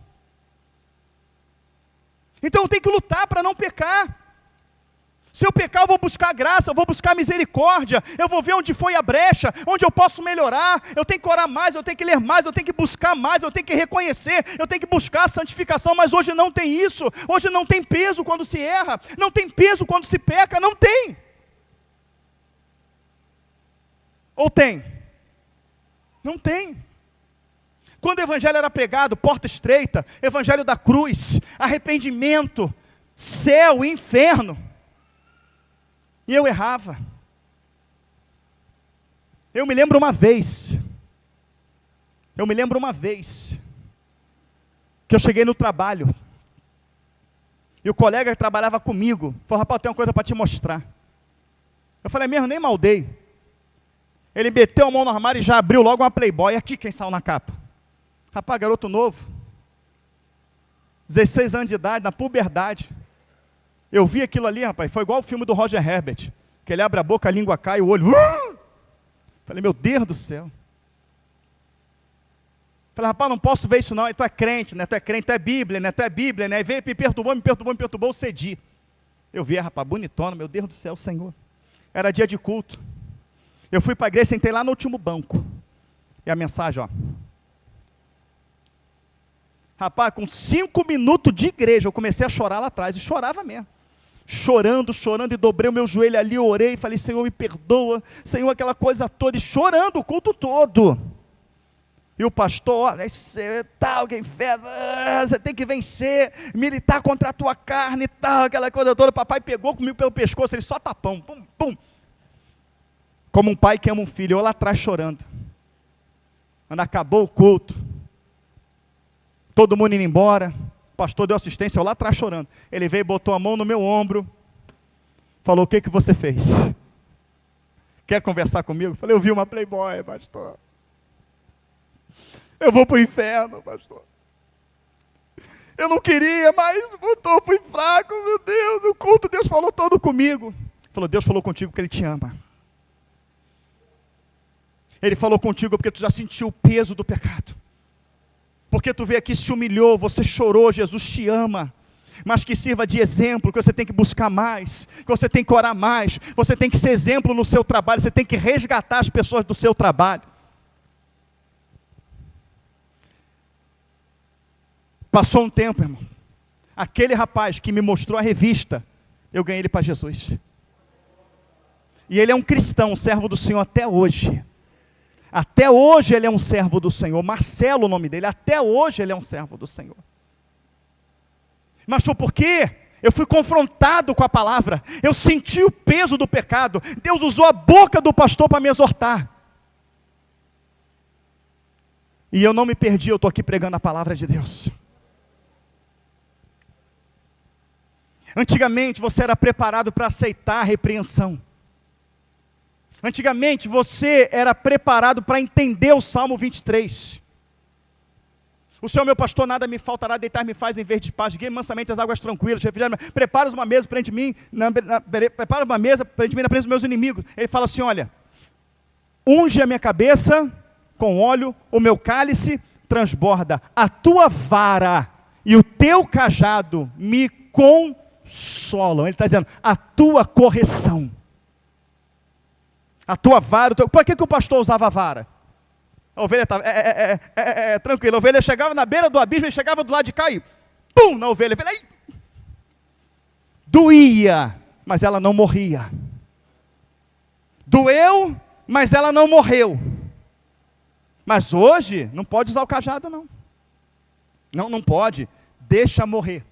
A: Então eu tenho que lutar para não pecar. Se eu pecar, eu vou buscar graça, eu vou buscar misericórdia, eu vou ver onde foi a brecha, onde eu posso melhorar. Eu tenho que orar mais, eu tenho que ler mais, eu tenho que buscar mais, eu tenho que reconhecer, eu tenho que buscar a santificação. Mas hoje não tem isso. Hoje não tem peso quando se erra, não tem peso quando se peca, não tem. Ou tem? Não tem. Quando o evangelho era pregado, porta estreita, evangelho da cruz, arrependimento, céu, inferno, e eu errava. Eu me lembro uma vez, que eu cheguei no trabalho, e o colega que trabalhava comigo, falou, rapaz, eu tenho uma coisa para te mostrar. Eu falei, mesmo, nem maldei. Ele meteu a mão no armário e já abriu logo uma Playboy, aqui quem saiu na capa. Rapaz, garoto novo, 16 anos de idade, na puberdade. Eu vi aquilo ali, rapaz, foi igual o filme do Roger Herbert, que ele abre a boca, a língua cai, o olho... Falei, meu Deus do céu. Falei, rapaz, não posso ver isso não. E tu é crente, né? Tu é crente, tu é Bíblia, né? Tu é Bíblia, né? E veio, me perturbou, eu cedi. Eu vi, rapaz, bonitona, meu Deus do céu, Senhor. Era dia de culto. Eu fui para a igreja, sentei lá no último banco. E a mensagem, ó. Rapaz, com 5 minutos de igreja, eu comecei a chorar lá atrás, e chorava mesmo. Chorando, e dobrei o meu joelho ali, orei, falei, Senhor, me perdoa, Senhor, aquela coisa toda, e chorando o culto todo. E o pastor, tal, que inferno, você tem que vencer, militar contra a tua carne e tal, aquela coisa toda. O papai pegou comigo pelo pescoço, ele só tapão, pum, pum. Como um pai que ama um filho, eu lá atrás chorando. Quando acabou o culto, todo mundo indo embora, o pastor deu assistência, eu lá atrás chorando. Ele veio e botou a mão no meu ombro, falou, o que você fez? Quer conversar comigo? Eu falei, eu vi uma Playboy, pastor. Eu vou para o inferno, pastor. Eu não queria, mas botou, fui fraco, meu Deus, o culto, Deus falou todo comigo. Falou, Deus falou contigo porque Ele te ama. Ele falou contigo porque tu já sentiu o peso do pecado. Porque tu veio aqui, se humilhou, você chorou, Jesus te ama. Mas que sirva de exemplo, que você tem que buscar mais, que você tem que orar mais, você tem que ser exemplo no seu trabalho, você tem que resgatar as pessoas do seu trabalho. Passou um tempo, irmão. Aquele rapaz que me mostrou a revista, eu ganhei ele para Jesus. E ele é um cristão, um servo do Senhor até hoje. Até hoje ele é um servo do Senhor. Marcelo, o nome dele. Até hoje ele é um servo do Senhor. Mas foi porque eu fui confrontado com a palavra. Eu senti o peso do pecado. Deus usou a boca do pastor para me exortar. E eu não me perdi, eu estou aqui pregando a palavra de Deus. Antigamente você era preparado para aceitar a repreensão. Antigamente você era preparado para entender o Salmo 23. O Senhor meu pastor, nada me faltará, deitar-me faz em verdes pastos, guia mansamente as águas tranquilas, prepara uma mesa perante mim, prepara uma mesa perante mim na presença dos meus inimigos. Ele fala assim, olha, unge a minha cabeça com óleo, o meu cálice transborda, a tua vara e o teu cajado me consolam. Ele está dizendo, a tua correção. A tua vara, por que o pastor usava a vara? A ovelha estava tranquila, a ovelha chegava na beira do abismo, ele chegava do lado de cá e pum, na ovelha, doía, mas ela não morria. Doeu, mas ela não morreu. Mas hoje, não pode usar o cajado não. Não pode, deixa morrer.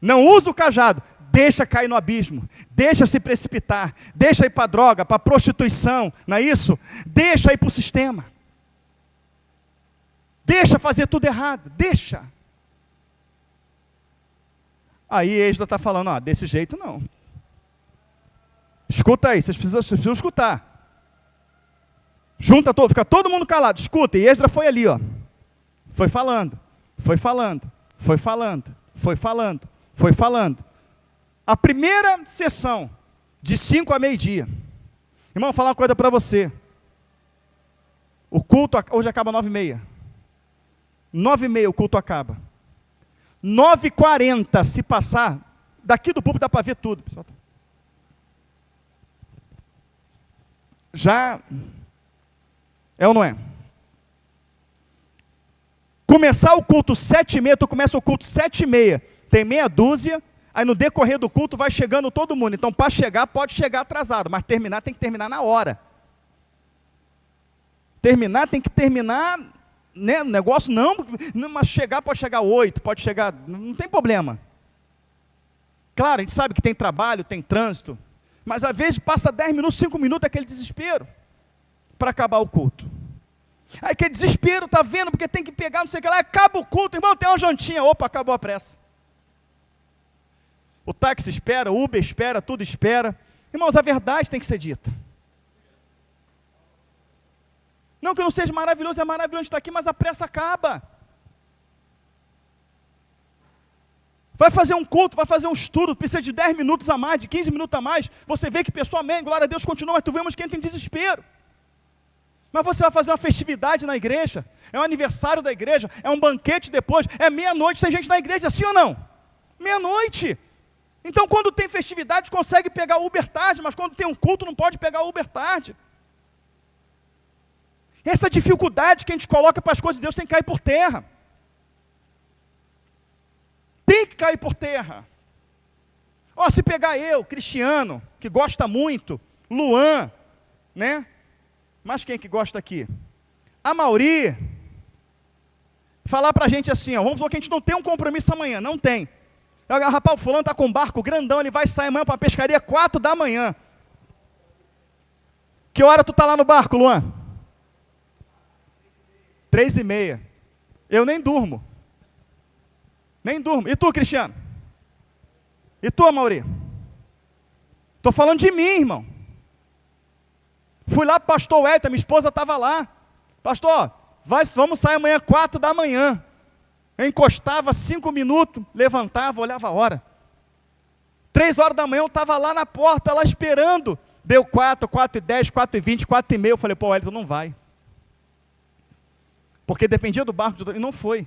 A: Não usa o cajado, deixa cair no abismo, deixa se precipitar, deixa ir para a droga, para a prostituição, não é isso? Deixa ir para o sistema, deixa fazer tudo errado, deixa. Aí Êxodo está falando, ó, desse jeito não. Escuta aí, vocês precisam escutar. Junta todo, fica todo mundo calado, escuta, e Êxodo foi ali, ó. Foi falando, foi falando, foi falando, foi falando, foi falando. A primeira sessão, de 5 a meio-dia. Irmão, vou falar uma coisa para você. O culto hoje acaba 9h30. 9h30 o culto acaba. 9h40, se passar, daqui do púlpito dá para ver tudo. Já é ou não é? Começar o culto 7h30, tu começa o culto 7h30, tem meia dúzia. Aí no decorrer do culto vai chegando todo mundo. Então para chegar, pode chegar atrasado, mas terminar tem que terminar na hora. Terminar tem que terminar, né? O negócio não, mas chegar pode chegar 8, pode chegar, não tem problema. Claro, a gente sabe que tem trabalho, tem trânsito, Mas às vezes passa 10 minutos, 5 minutos, aquele desespero para acabar o culto. Aí aquele desespero, tá vendo, porque tem que pegar, não sei o que lá, acaba o culto, irmão, tem uma jantinha, opa, acabou a pressa. O táxi espera, o Uber espera, tudo espera. Irmãos, a verdade tem que ser dita. Não que não seja maravilhoso, é maravilhoso estar aqui, mas a pressa acaba. Vai fazer um culto, vai fazer um estudo, precisa de 10 minutos a mais, de 15 minutos a mais. Você vê que pessoa, amém, glória a Deus, continua, mas tu vemos que entra em desespero. Mas você vai fazer uma festividade na igreja, é um aniversário da igreja, é um banquete depois, é meia-noite, tem gente na igreja, sim ou não? Meia-noite. Então quando tem festividade consegue pegar o Uber tarde, mas quando tem um culto não pode pegar o Uber tarde. Essa dificuldade que a gente coloca para as coisas de Deus tem que cair por terra. Tem que cair por terra. Ó, se pegar eu, Cristiano, que gosta muito, Luan, né? Mas quem que gosta aqui? A Mauri, falar para a gente assim, ó, vamos falar que a gente não tem um compromisso amanhã, não tem. Rapaz, o fulano está com um barco grandão, ele vai sair amanhã para a pescaria 4 da manhã. Que hora tu está lá no barco, Luan? 3:30. Eu nem durmo. Nem durmo. E tu, Cristiano? E tu, Mauri? Estou falando de mim, irmão. Fui lá para o pastor Wellington, minha esposa estava lá. Pastor, vamos sair amanhã 4 da manhã. Eu encostava 5 minutos, levantava, olhava a hora. 3 horas da manhã eu estava lá na porta, lá esperando. Deu 4, 4:10, 4:20, 4:30. Eu falei, pô, Wellington, não vai. Porque dependia do barco, e não foi.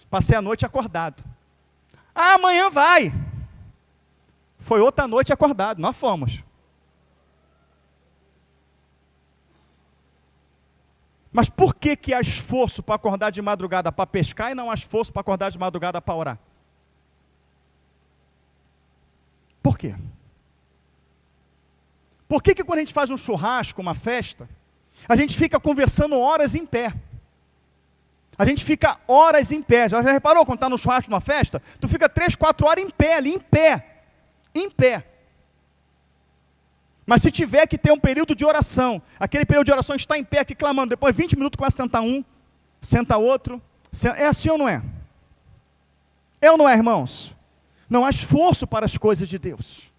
A: Passei a noite acordado. Ah, amanhã vai. Foi outra noite acordado, nós fomos. Mas por que que há esforço para acordar de madrugada para pescar e não há esforço para acordar de madrugada para orar? Por quê? Por que que quando a gente faz um churrasco, uma festa, a gente fica conversando horas em pé? A gente fica horas em pé. Já reparou quando está no churrasco, numa festa? Tu fica 3, 4 horas em pé ali, em pé. Em pé. Mas se tiver que ter um período de oração, aquele período de oração está em pé aqui clamando, depois 20 minutos começa a sentar um, senta outro. É assim ou não é? É ou não é, irmãos? Não há esforço para as coisas de Deus.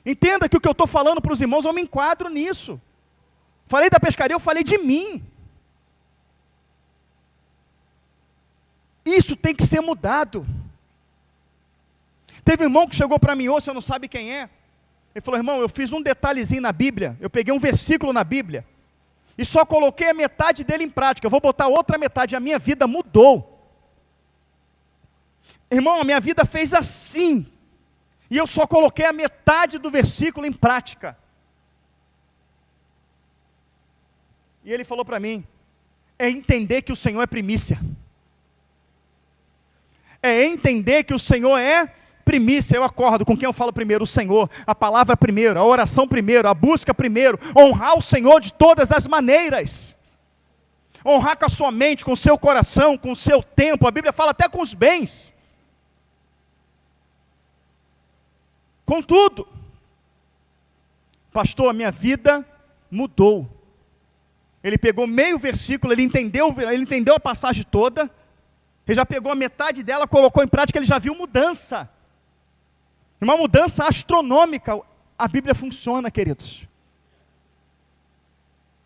A: Entenda que o que eu estou falando para os irmãos, eu me enquadro nisso. Falei da pescaria, eu falei de mim. Isso tem que ser mudado. Teve um irmão que chegou para mim hoje, você não sabe quem é. Ele falou, irmão, eu fiz um detalhezinho na Bíblia, eu peguei um versículo na Bíblia, e só coloquei a metade dele em prática, eu vou botar outra metade, a minha vida mudou. Irmão, a minha vida fez assim, e eu só coloquei a metade do versículo em prática. E ele falou para mim, é entender que o Senhor é primícia. É entender que o Senhor é primícia. Eu acordo, com quem eu falo primeiro? O Senhor. A palavra primeiro, a oração primeiro, a busca primeiro. Honrar o Senhor de todas as maneiras. Honrar com a sua mente, com o seu coração, com o seu tempo. A Bíblia fala até com os bens. Com tudo. Pastor, a minha vida mudou. Ele pegou meio versículo, ele entendeu a passagem toda. Ele já pegou a metade dela, colocou em prática, ele já viu mudança. Uma mudança astronômica. A Bíblia funciona, queridos.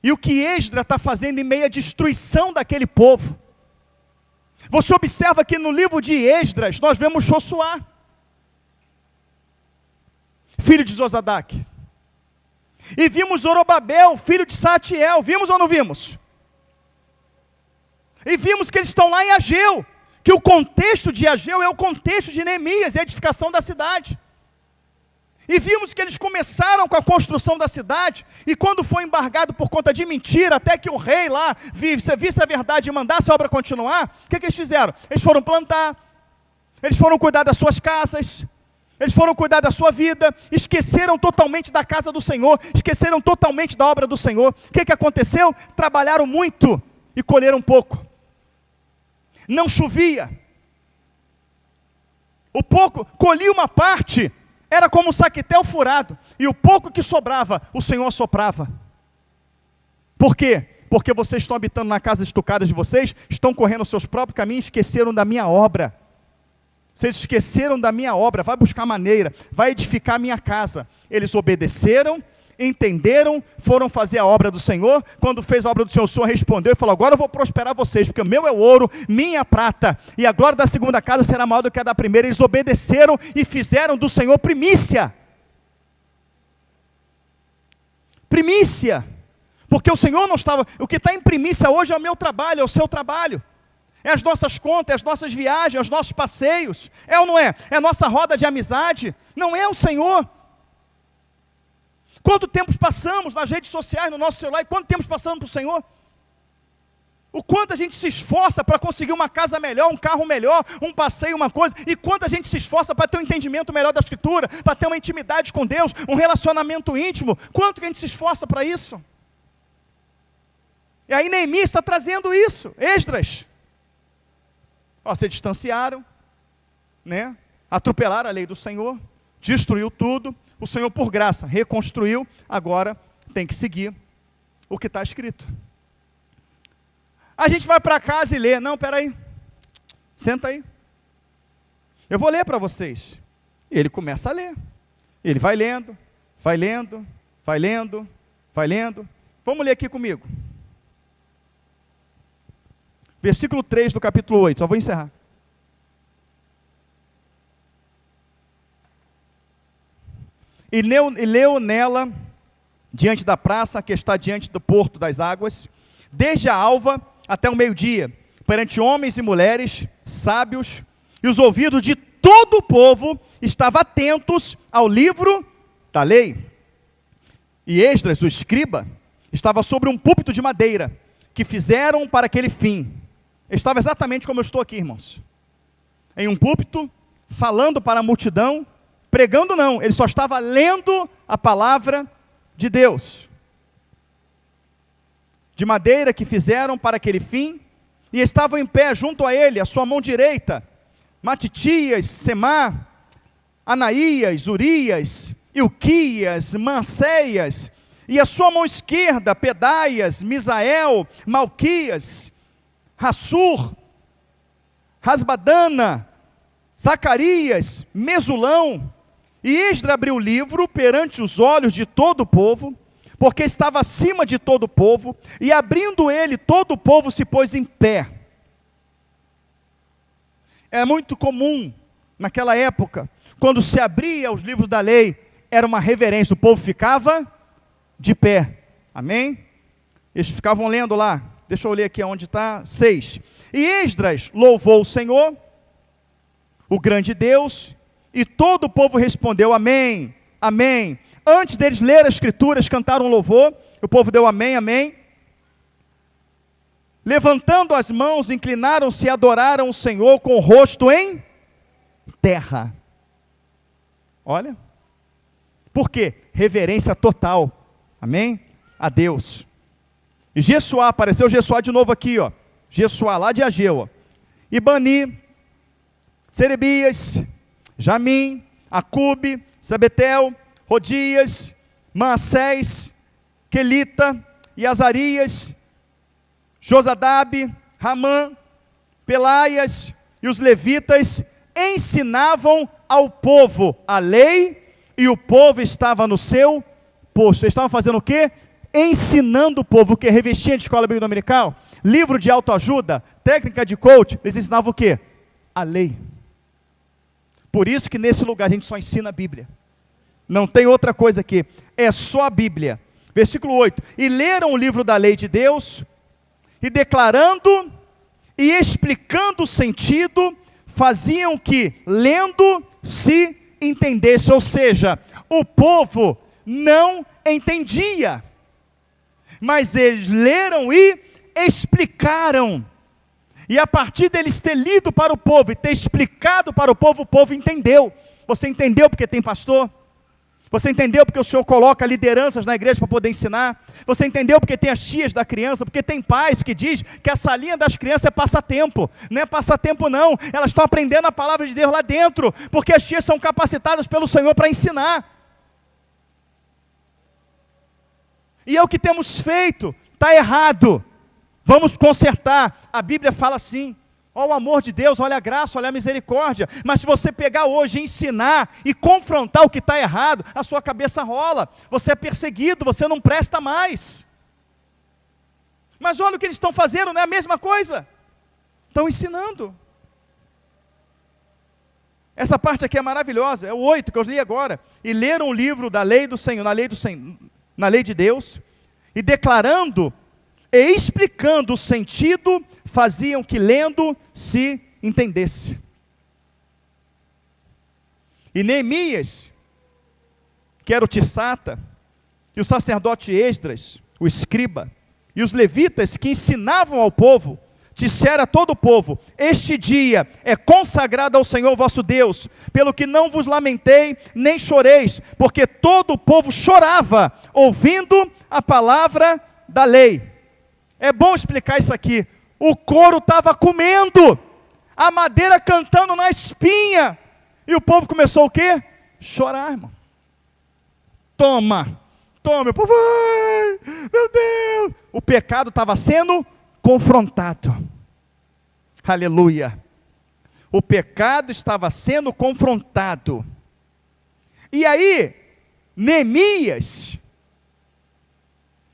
A: E o que Esdras está fazendo em meio à destruição daquele povo? Você observa que no livro de Esdras, nós vemos Josué, filho de Zosadaque. E vimos Zorobabel, filho de Satiel. Vimos ou não vimos? E vimos que eles estão lá em Ageu, que o contexto de Ageu é o contexto de Neemias e a edificação da cidade. E vimos que eles começaram com a construção da cidade, e quando foi embargado por conta de mentira, até que o rei lá visse a verdade e mandasse a obra continuar, o que eles fizeram? Eles foram plantar, eles foram cuidar das suas casas, eles foram cuidar da sua vida, esqueceram totalmente da casa do Senhor, esqueceram totalmente da obra do Senhor. O que aconteceu? Trabalharam muito e colheram pouco. Não chovia. O pouco, colhia uma parte, Era como um saquetel furado, e o pouco que sobrava, o Senhor soprava. Por quê? Porque vocês estão habitando na casa estucada de vocês, estão correndo os seus próprios caminhos, esqueceram da minha obra. Vocês esqueceram da minha obra, vai buscar maneira, vai edificar a minha casa. Eles obedeceram, entenderam, foram fazer a obra do Senhor. Quando fez a obra do Senhor, o Senhor respondeu e falou: agora eu vou prosperar vocês, porque o meu é o ouro, minha é a prata, e a glória da segunda casa será maior do que a da primeira. Eles obedeceram e fizeram do Senhor primícia. Primícia. Porque o Senhor não estava... O que está em primícia hoje é o meu trabalho, é o seu trabalho. É as nossas contas, é as nossas viagens, é os nossos passeios. É ou não é? É a nossa roda de amizade. Não é o Senhor. Quanto tempo passamos nas redes sociais, no nosso celular, e quanto tempo passamos para o Senhor? O quanto a gente se esforça para conseguir uma casa melhor, um carro melhor, um passeio, uma coisa, e quanto a gente se esforça para ter um entendimento melhor da Escritura, para ter uma intimidade com Deus, um relacionamento íntimo. Quanto que a gente se esforça para isso? E aí Neemias está trazendo isso. Esdras. Ó, se distanciaram, né? Atropelaram a lei do Senhor, destruiu tudo. O Senhor, por graça, reconstruiu. Agora tem que seguir o que está escrito. A gente vai para casa e lê. Não, peraí, senta aí, eu vou ler para vocês. E ele começa a ler. Ele vai lendo, vai lendo, vai lendo, vai lendo. Vamos ler aqui comigo. Versículo 3 do capítulo 8, só vou encerrar. E leu nela, diante da praça, que está diante do porto das águas, desde a alva até o meio-dia, perante homens e mulheres, sábios, e os ouvidos de todo o povo estavam atentos ao livro da lei. E Esdras, o escriba, estava sobre um púlpito de madeira, que fizeram para aquele fim. Estava exatamente como eu estou aqui, irmãos. Em um púlpito, falando para a multidão, pregando não, ele só estava lendo a palavra de Deus. De madeira que fizeram para aquele fim, e estavam em pé junto a ele, a sua mão direita, Matitias, Semá, Anaías, Urias, Ilquias, Manseias, e a sua mão esquerda, Pedaias, Misael, Malquias, Hassur, Rasbadana, Zacarias, Mesulão. E Esdras abriu o livro perante os olhos de todo o povo, porque estava acima de todo o povo, e abrindo ele, todo o povo se pôs em pé. É muito comum, naquela época, quando se abria os livros da lei, era uma reverência, o povo ficava de pé, amém? Eles ficavam lendo lá, deixa eu ler aqui onde está, 6. E Esdras louvou o Senhor, o grande Deus, e todo o povo respondeu, amém, amém. Antes deles ler as escrituras, cantaram um louvor, o povo deu amém, amém. Levantando as mãos, inclinaram-se e adoraram o Senhor com o rosto em terra. Olha, por quê? Reverência total, amém? A Deus. E Jessuá, apareceu Jessuá de novo aqui, ó. Jessuá lá de Ageu, ó. E Bani, Serebias, Jamim, Acube, Sabetel, Rodias, Maassés, Quelita e Azarias, Josadabe, Ramã, Pelaias e os levitas ensinavam ao povo a lei, e o povo estava no seu posto. Eles estavam fazendo o quê? Ensinando o povo. O que? Revistinha de escola bíblica dominical, livro de autoajuda, técnica de coach. Eles ensinavam o quê? A lei. Por isso que nesse lugar a gente só ensina a Bíblia. Não tem outra coisa aqui, é só a Bíblia. Versículo 8, e leram o livro da lei de Deus, e declarando e explicando o sentido, faziam que, lendo, se entendesse. Ou seja, o povo não entendia, mas eles leram e explicaram. E a partir deles ter lido para o povo e ter explicado para o povo entendeu. Você entendeu porque tem pastor? Você entendeu porque o Senhor coloca lideranças na igreja para poder ensinar? Você entendeu porque tem as tias da criança? Porque tem pais que diz que a salinha das crianças é passatempo. Não é passatempo não, elas estão aprendendo a palavra de Deus lá dentro, porque as tias são capacitadas pelo Senhor para ensinar. E é o que temos feito, está errado, vamos consertar. A Bíblia fala assim, olha o amor de Deus, olha a graça, olha a misericórdia. Mas se você pegar hoje, ensinar e confrontar o que está errado, a sua cabeça rola. Você é perseguido, você não presta mais. Mas olha o que eles estão fazendo, não é a mesma coisa? Estão ensinando. Essa parte aqui é maravilhosa, é o 8 que eu li agora. E leram o livro da lei do Senhor, na lei de Deus, e declarando e explicando o sentido, faziam que lendo se entendesse. E Neemias, que era o Tissata, e o sacerdote Esdras, o escriba, e os levitas que ensinavam ao povo, disseram a todo o povo: este dia é consagrado ao Senhor vosso Deus, pelo que não vos lamentei, nem choreis, porque todo o povo chorava, ouvindo a palavra da lei. É bom explicar isso aqui. O couro estava comendo, a madeira cantando na espinha, e o povo começou o quê? Chorar, irmão. Toma, o povo, ai, meu Deus. O pecado estava sendo confrontado. Aleluia. O pecado estava sendo confrontado. E aí, Neemias,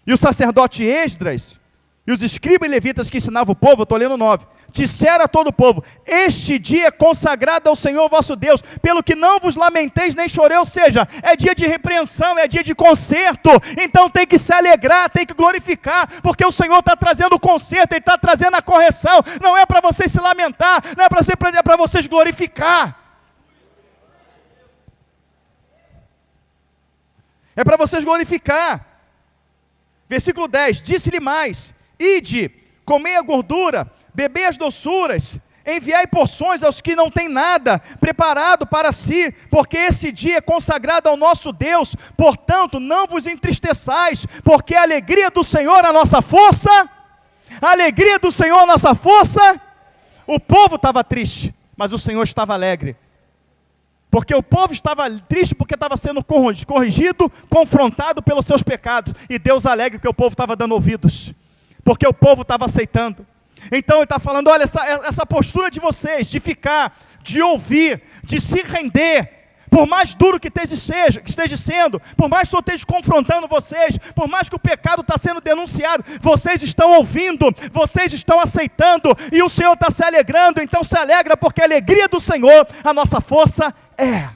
A: e o sacerdote Esdras, e os escribas e levitas que ensinavam o povo, eu estou lendo 9, disseram a todo o povo: este dia é consagrado ao Senhor vosso Deus, pelo que não vos lamenteis nem chorei, ou seja, é dia de repreensão, é dia de conserto, então tem que se alegrar, tem que glorificar, porque o Senhor está trazendo o conserto, Ele está trazendo a correção, não é para vocês se lamentar, não é para vocês glorificar, é para vocês glorificar. Versículo 10, disse-lhe mais: ide, comei a gordura, bebei as doçuras, enviai porções aos que não têm nada preparado para si, porque esse dia é consagrado ao nosso Deus, portanto não vos entristeçais, porque a alegria do Senhor é a nossa força, a alegria do Senhor é a nossa força. O povo estava triste, mas o Senhor estava alegre, porque o povo estava triste porque estava sendo corrigido, confrontado pelos seus pecados, e Deus alegre porque o povo estava dando ouvidos, porque o povo estava aceitando. Então ele está falando: olha, essa postura de vocês, de ficar, de ouvir, de se render, por mais duro que esteja sendo, por mais que eu esteja confrontando vocês, por mais que o pecado está sendo denunciado, vocês estão ouvindo, vocês estão aceitando, e o Senhor está se alegrando. Então se alegra, porque a alegria do Senhor, a nossa força é.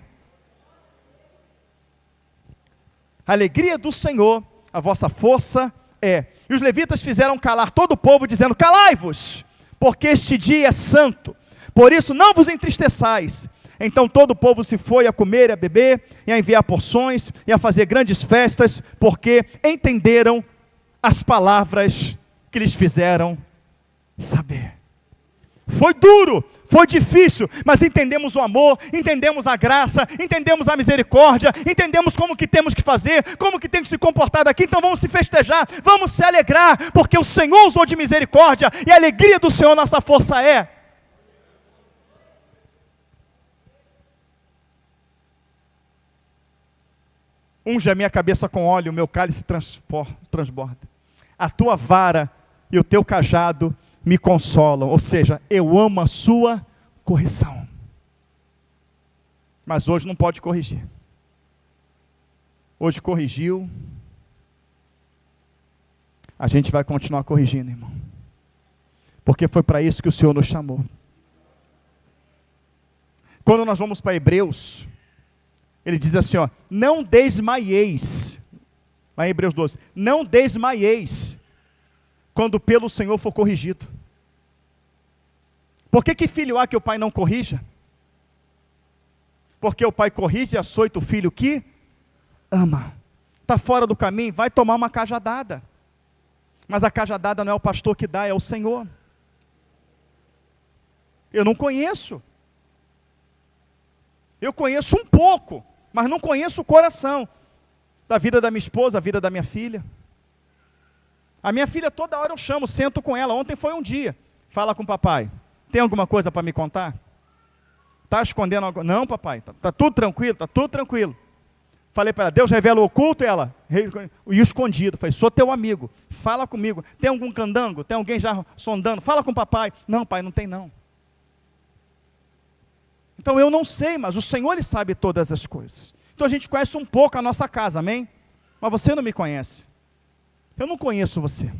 A: A alegria do Senhor, a vossa força é. E os levitas fizeram calar todo o povo, dizendo: calai-vos, porque este dia é santo, por isso não vos entristeçais. Então todo o povo se foi a comer e a beber, e a enviar porções, e a fazer grandes festas, porque entenderam as palavras que lhes fizeram saber. Foi duro, foi difícil, mas entendemos o amor, entendemos a graça, entendemos a misericórdia, entendemos como que temos que fazer, como que tem que se comportar daqui. Então vamos se festejar, vamos se alegrar, porque o Senhor usou de misericórdia, e a alegria do Senhor nossa força é. Unge a minha cabeça com óleo, o meu cálice transborda. A tua vara e o teu cajado me consolam. Ou seja, eu amo a sua correção. Mas hoje não pode corrigir. Hoje corrigiu. A gente vai continuar corrigindo, irmão. Porque foi para isso que o Senhor nos chamou. Quando nós vamos para Hebreus, ele diz assim, ó: não desmaieis, lá em Hebreus 12, não desmaieis, quando pelo Senhor for corrigido. Por que filho há que o pai não corrija? Porque o pai corrige e açoita o filho que ama. Está fora do caminho, vai tomar uma cajadada. Mas a cajadada não é o pastor que dá, é o Senhor. Eu não conheço. Eu conheço um pouco, mas não conheço o coração da vida da minha esposa, a vida da minha filha. A minha filha toda hora eu chamo, sento com ela. Ontem foi um dia. Fala com o papai. Tem alguma coisa para me contar? Está escondendo algo? Não, papai, tá tudo tranquilo, está tudo tranquilo. Falei para ela, Deus revela o oculto, ela, e o escondido. Falei, sou teu amigo, fala comigo. Tem algum candango? Tem alguém já sondando? Fala com o papai. Não, pai, não tem não. Então eu não sei, mas o Senhor Ele sabe todas as coisas. Então a gente conhece um pouco a nossa casa, amém? Mas você não me conhece. Eu não conheço você.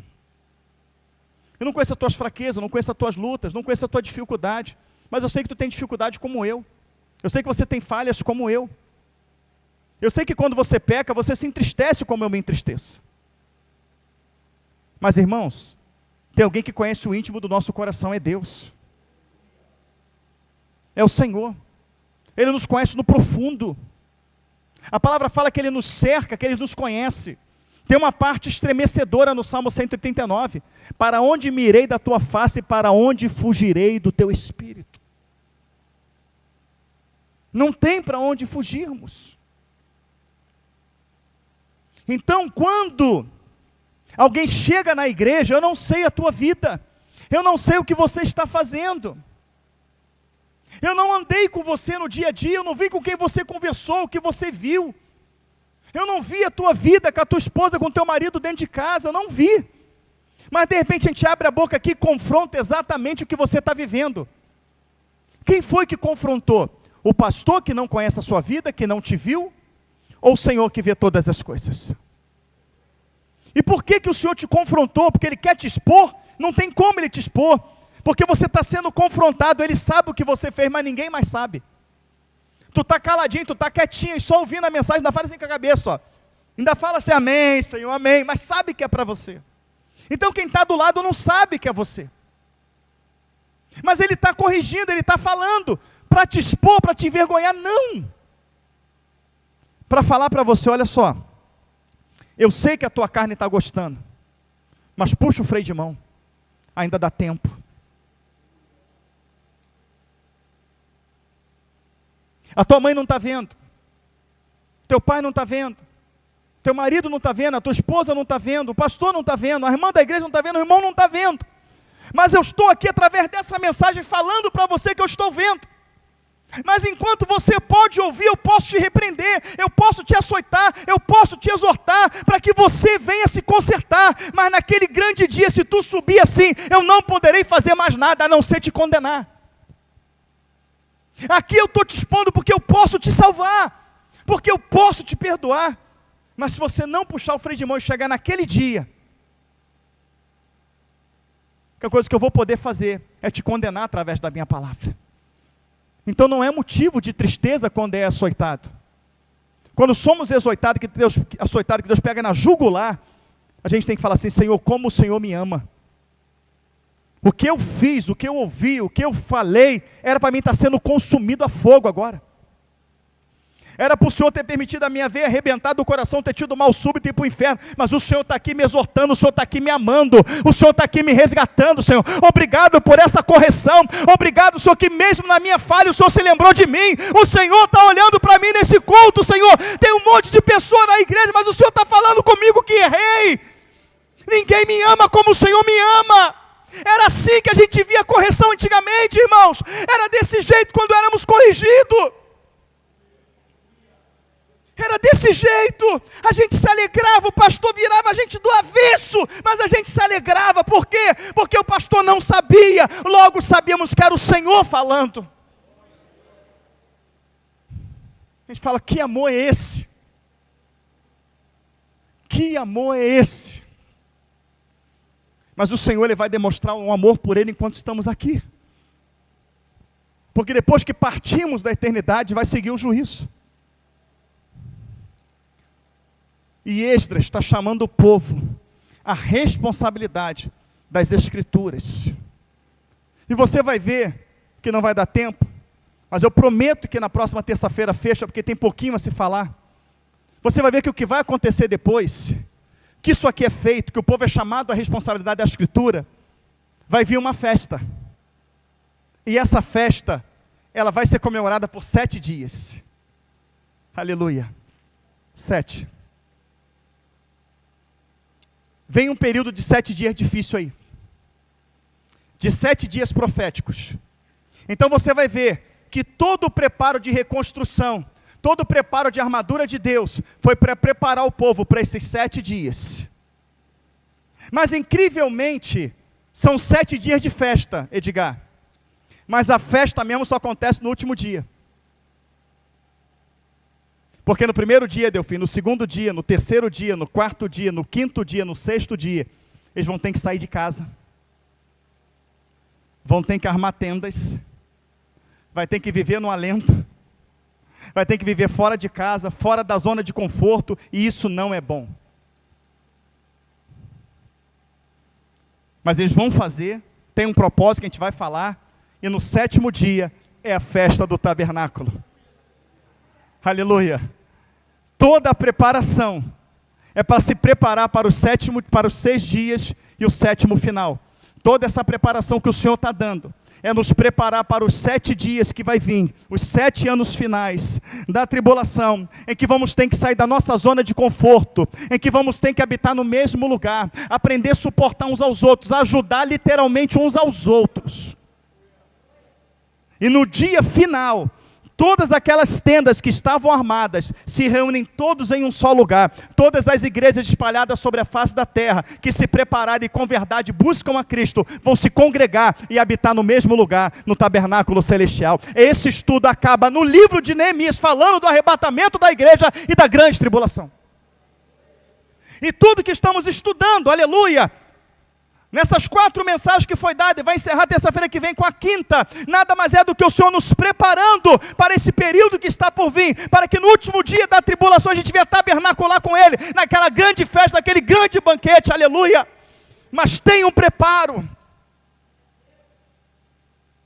A: Eu não conheço as tuas fraquezas, eu não conheço as tuas lutas, não conheço a tua dificuldade. Mas eu sei que tu tem dificuldade como eu. Eu sei que você tem falhas como eu. Eu sei que quando você peca, você se entristece como eu me entristeço. Mas irmãos, tem alguém que conhece o íntimo do nosso coração, é Deus. É o Senhor. Ele nos conhece no profundo. A palavra fala que Ele nos cerca, que Ele nos conhece. Tem uma parte estremecedora no Salmo 139. Para onde me irei da tua face, para onde fugirei do teu espírito? Não tem para onde fugirmos. Então, quando alguém chega na igreja, eu não sei a tua vida, eu não sei o que você está fazendo, eu não andei com você no dia a dia, eu não vi com quem você conversou, o que você viu, eu não vi a tua vida com a tua esposa, com o teu marido dentro de casa, eu não vi, mas de repente a gente abre a boca aqui e confronta exatamente o que você está vivendo. Quem foi que confrontou? O pastor que não conhece a sua vida, que não te viu, ou o Senhor que vê todas as coisas? E por que o Senhor te confrontou? Porque Ele quer te expor? Não tem como Ele te expor, porque você está sendo confrontado, Ele sabe o que você fez, mas ninguém mais sabe. Tu está caladinho, tu está quietinho, e só ouvindo a mensagem, ainda fala assim com a cabeça, ó. Ainda fala assim, amém, Senhor, amém, mas sabe que é para você. Então quem está do lado não sabe que é você. Mas Ele está corrigindo, Ele está falando, para te expor, para te envergonhar, não. Para falar para você, olha só, eu sei que a tua carne está gostando, mas puxa o freio de mão, ainda dá tempo. A tua mãe não está vendo, teu pai não está vendo, teu marido não está vendo, a tua esposa não está vendo, o pastor não está vendo, a irmã da igreja não está vendo, o irmão não está vendo, mas eu estou aqui através dessa mensagem falando para você que eu estou vendo. Mas enquanto você pode ouvir, eu posso te repreender, eu posso te açoitar, eu posso te exortar, para que você venha se consertar, mas naquele grande dia, se tu subir assim, eu não poderei fazer mais nada, a não ser te condenar. Aqui eu estou te expondo porque eu posso te salvar, porque eu posso te perdoar, mas se você não puxar o freio de mão e chegar naquele dia, a coisa que eu vou poder fazer é te condenar através da minha palavra. Então não é motivo de tristeza quando é açoitado. Quando somos açoitados, que Deus pega na jugular, a gente tem que falar assim, Senhor, como o Senhor me ama. O que eu fiz, o que eu ouvi, o que eu falei, era para mim estar sendo consumido a fogo agora. Era para o Senhor ter permitido a minha veia arrebentar do coração, ter tido mal súbito e ir para o inferno. Mas o Senhor está aqui me exortando, o Senhor está aqui me amando, o Senhor está aqui me resgatando, Senhor. Obrigado por essa correção. Obrigado, Senhor, que mesmo na minha falha o Senhor se lembrou de mim. O Senhor está olhando para mim nesse culto, Senhor. Tem um monte de pessoa na igreja, mas o Senhor está falando comigo que errei. Ninguém me ama como o Senhor me ama. Era assim que a gente via correção antigamente, irmãos. Era desse jeito quando éramos corrigidos. Era desse jeito, a gente se alegrava, o pastor virava a gente do avesso, mas a gente se alegrava, por quê? Porque o pastor não sabia, logo sabíamos que era o Senhor falando. A gente fala, que amor é esse? Que amor é esse? Mas o Senhor, Ele vai demonstrar um amor por Ele enquanto estamos aqui. Porque depois que partimos da eternidade, vai seguir o juízo. E Esdras está chamando o povo à responsabilidade das Escrituras. E você vai ver que não vai dar tempo, mas eu prometo que na próxima terça-feira fecha, porque tem pouquinho a se falar. Você vai ver que o que vai acontecer depois, que isso aqui é feito, que o povo é chamado à responsabilidade da Escritura, vai vir uma festa. E essa festa, ela vai ser comemorada por 7 dias. Aleluia. 7. Vem um período de 7 dias difícil aí. De 7 dias proféticos. Então você vai ver que todo o preparo de reconstrução, todo o preparo de armadura de Deus, foi para preparar o povo para esses 7 dias. Mas incrivelmente, são 7 dias de festa, Edgar. Mas a festa mesmo só acontece no último dia. Porque no primeiro dia, Delfim, no segundo dia, no terceiro dia, no quarto dia, no quinto dia, no sexto dia, eles vão ter que sair de casa. Vão ter que armar tendas. Vai ter que viver no alento. Vai ter que viver fora de casa, fora da zona de conforto, e isso não é bom. Mas eles vão fazer, tem um propósito que a gente vai falar, e no 7º dia é a festa do tabernáculo. Aleluia. Toda a preparação é para se preparar para os 6 dias e o 7º final. Toda essa preparação que o Senhor está dando é nos preparar para os 7 dias que vai vir, os 7 anos finais da tribulação, em que vamos ter que sair da nossa zona de conforto, em que vamos ter que habitar no mesmo lugar, aprender a suportar uns aos outros, ajudar literalmente uns aos outros. E no dia final, todas aquelas tendas que estavam armadas se reúnem todos em um só lugar. Todas as igrejas espalhadas sobre a face da terra, que se prepararam e com verdade buscam a Cristo, vão se congregar e habitar no mesmo lugar, no tabernáculo celestial. Esse estudo acaba no livro de Neemias, falando do arrebatamento da igreja e da grande tribulação. E tudo que estamos estudando, aleluia, nessas 4 mensagens que foi dada, e vai encerrar terça-feira que vem com a 5ª, nada mais é do que o Senhor nos preparando para esse período que está por vir, para que no último dia da tribulação a gente venha tabernacular com Ele, naquela grande festa, naquele grande banquete, aleluia. Mas tem um preparo,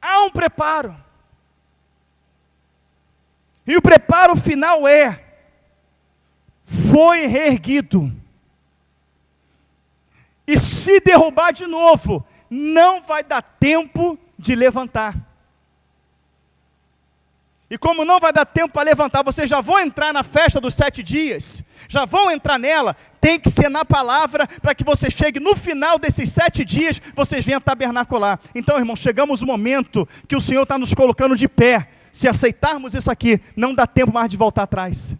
A: há um preparo, e o preparo final foi reerguido. E se derrubar de novo, não vai dar tempo de levantar. E como não vai dar tempo para levantar, vocês já vão entrar na festa dos 7 dias, já vão entrar nela, tem que ser na palavra, para que você chegue no final desses 7 dias, vocês venham tabernacular. Então, irmãos, chegamos no momento que o Senhor está nos colocando de pé. Se aceitarmos isso aqui, não dá tempo mais de voltar atrás.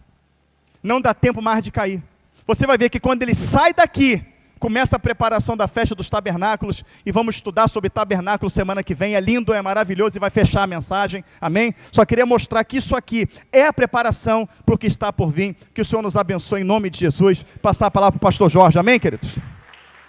A: Não dá tempo mais de cair. Você vai ver que quando ele sai daqui, começa a preparação da festa dos tabernáculos, e vamos estudar sobre tabernáculo semana que vem, é lindo, é maravilhoso, e vai fechar a mensagem, amém? Só queria mostrar que isso aqui é a preparação para o que está por vir, que o Senhor nos abençoe em nome de Jesus. Passar a palavra para o pastor Jorge, amém, queridos?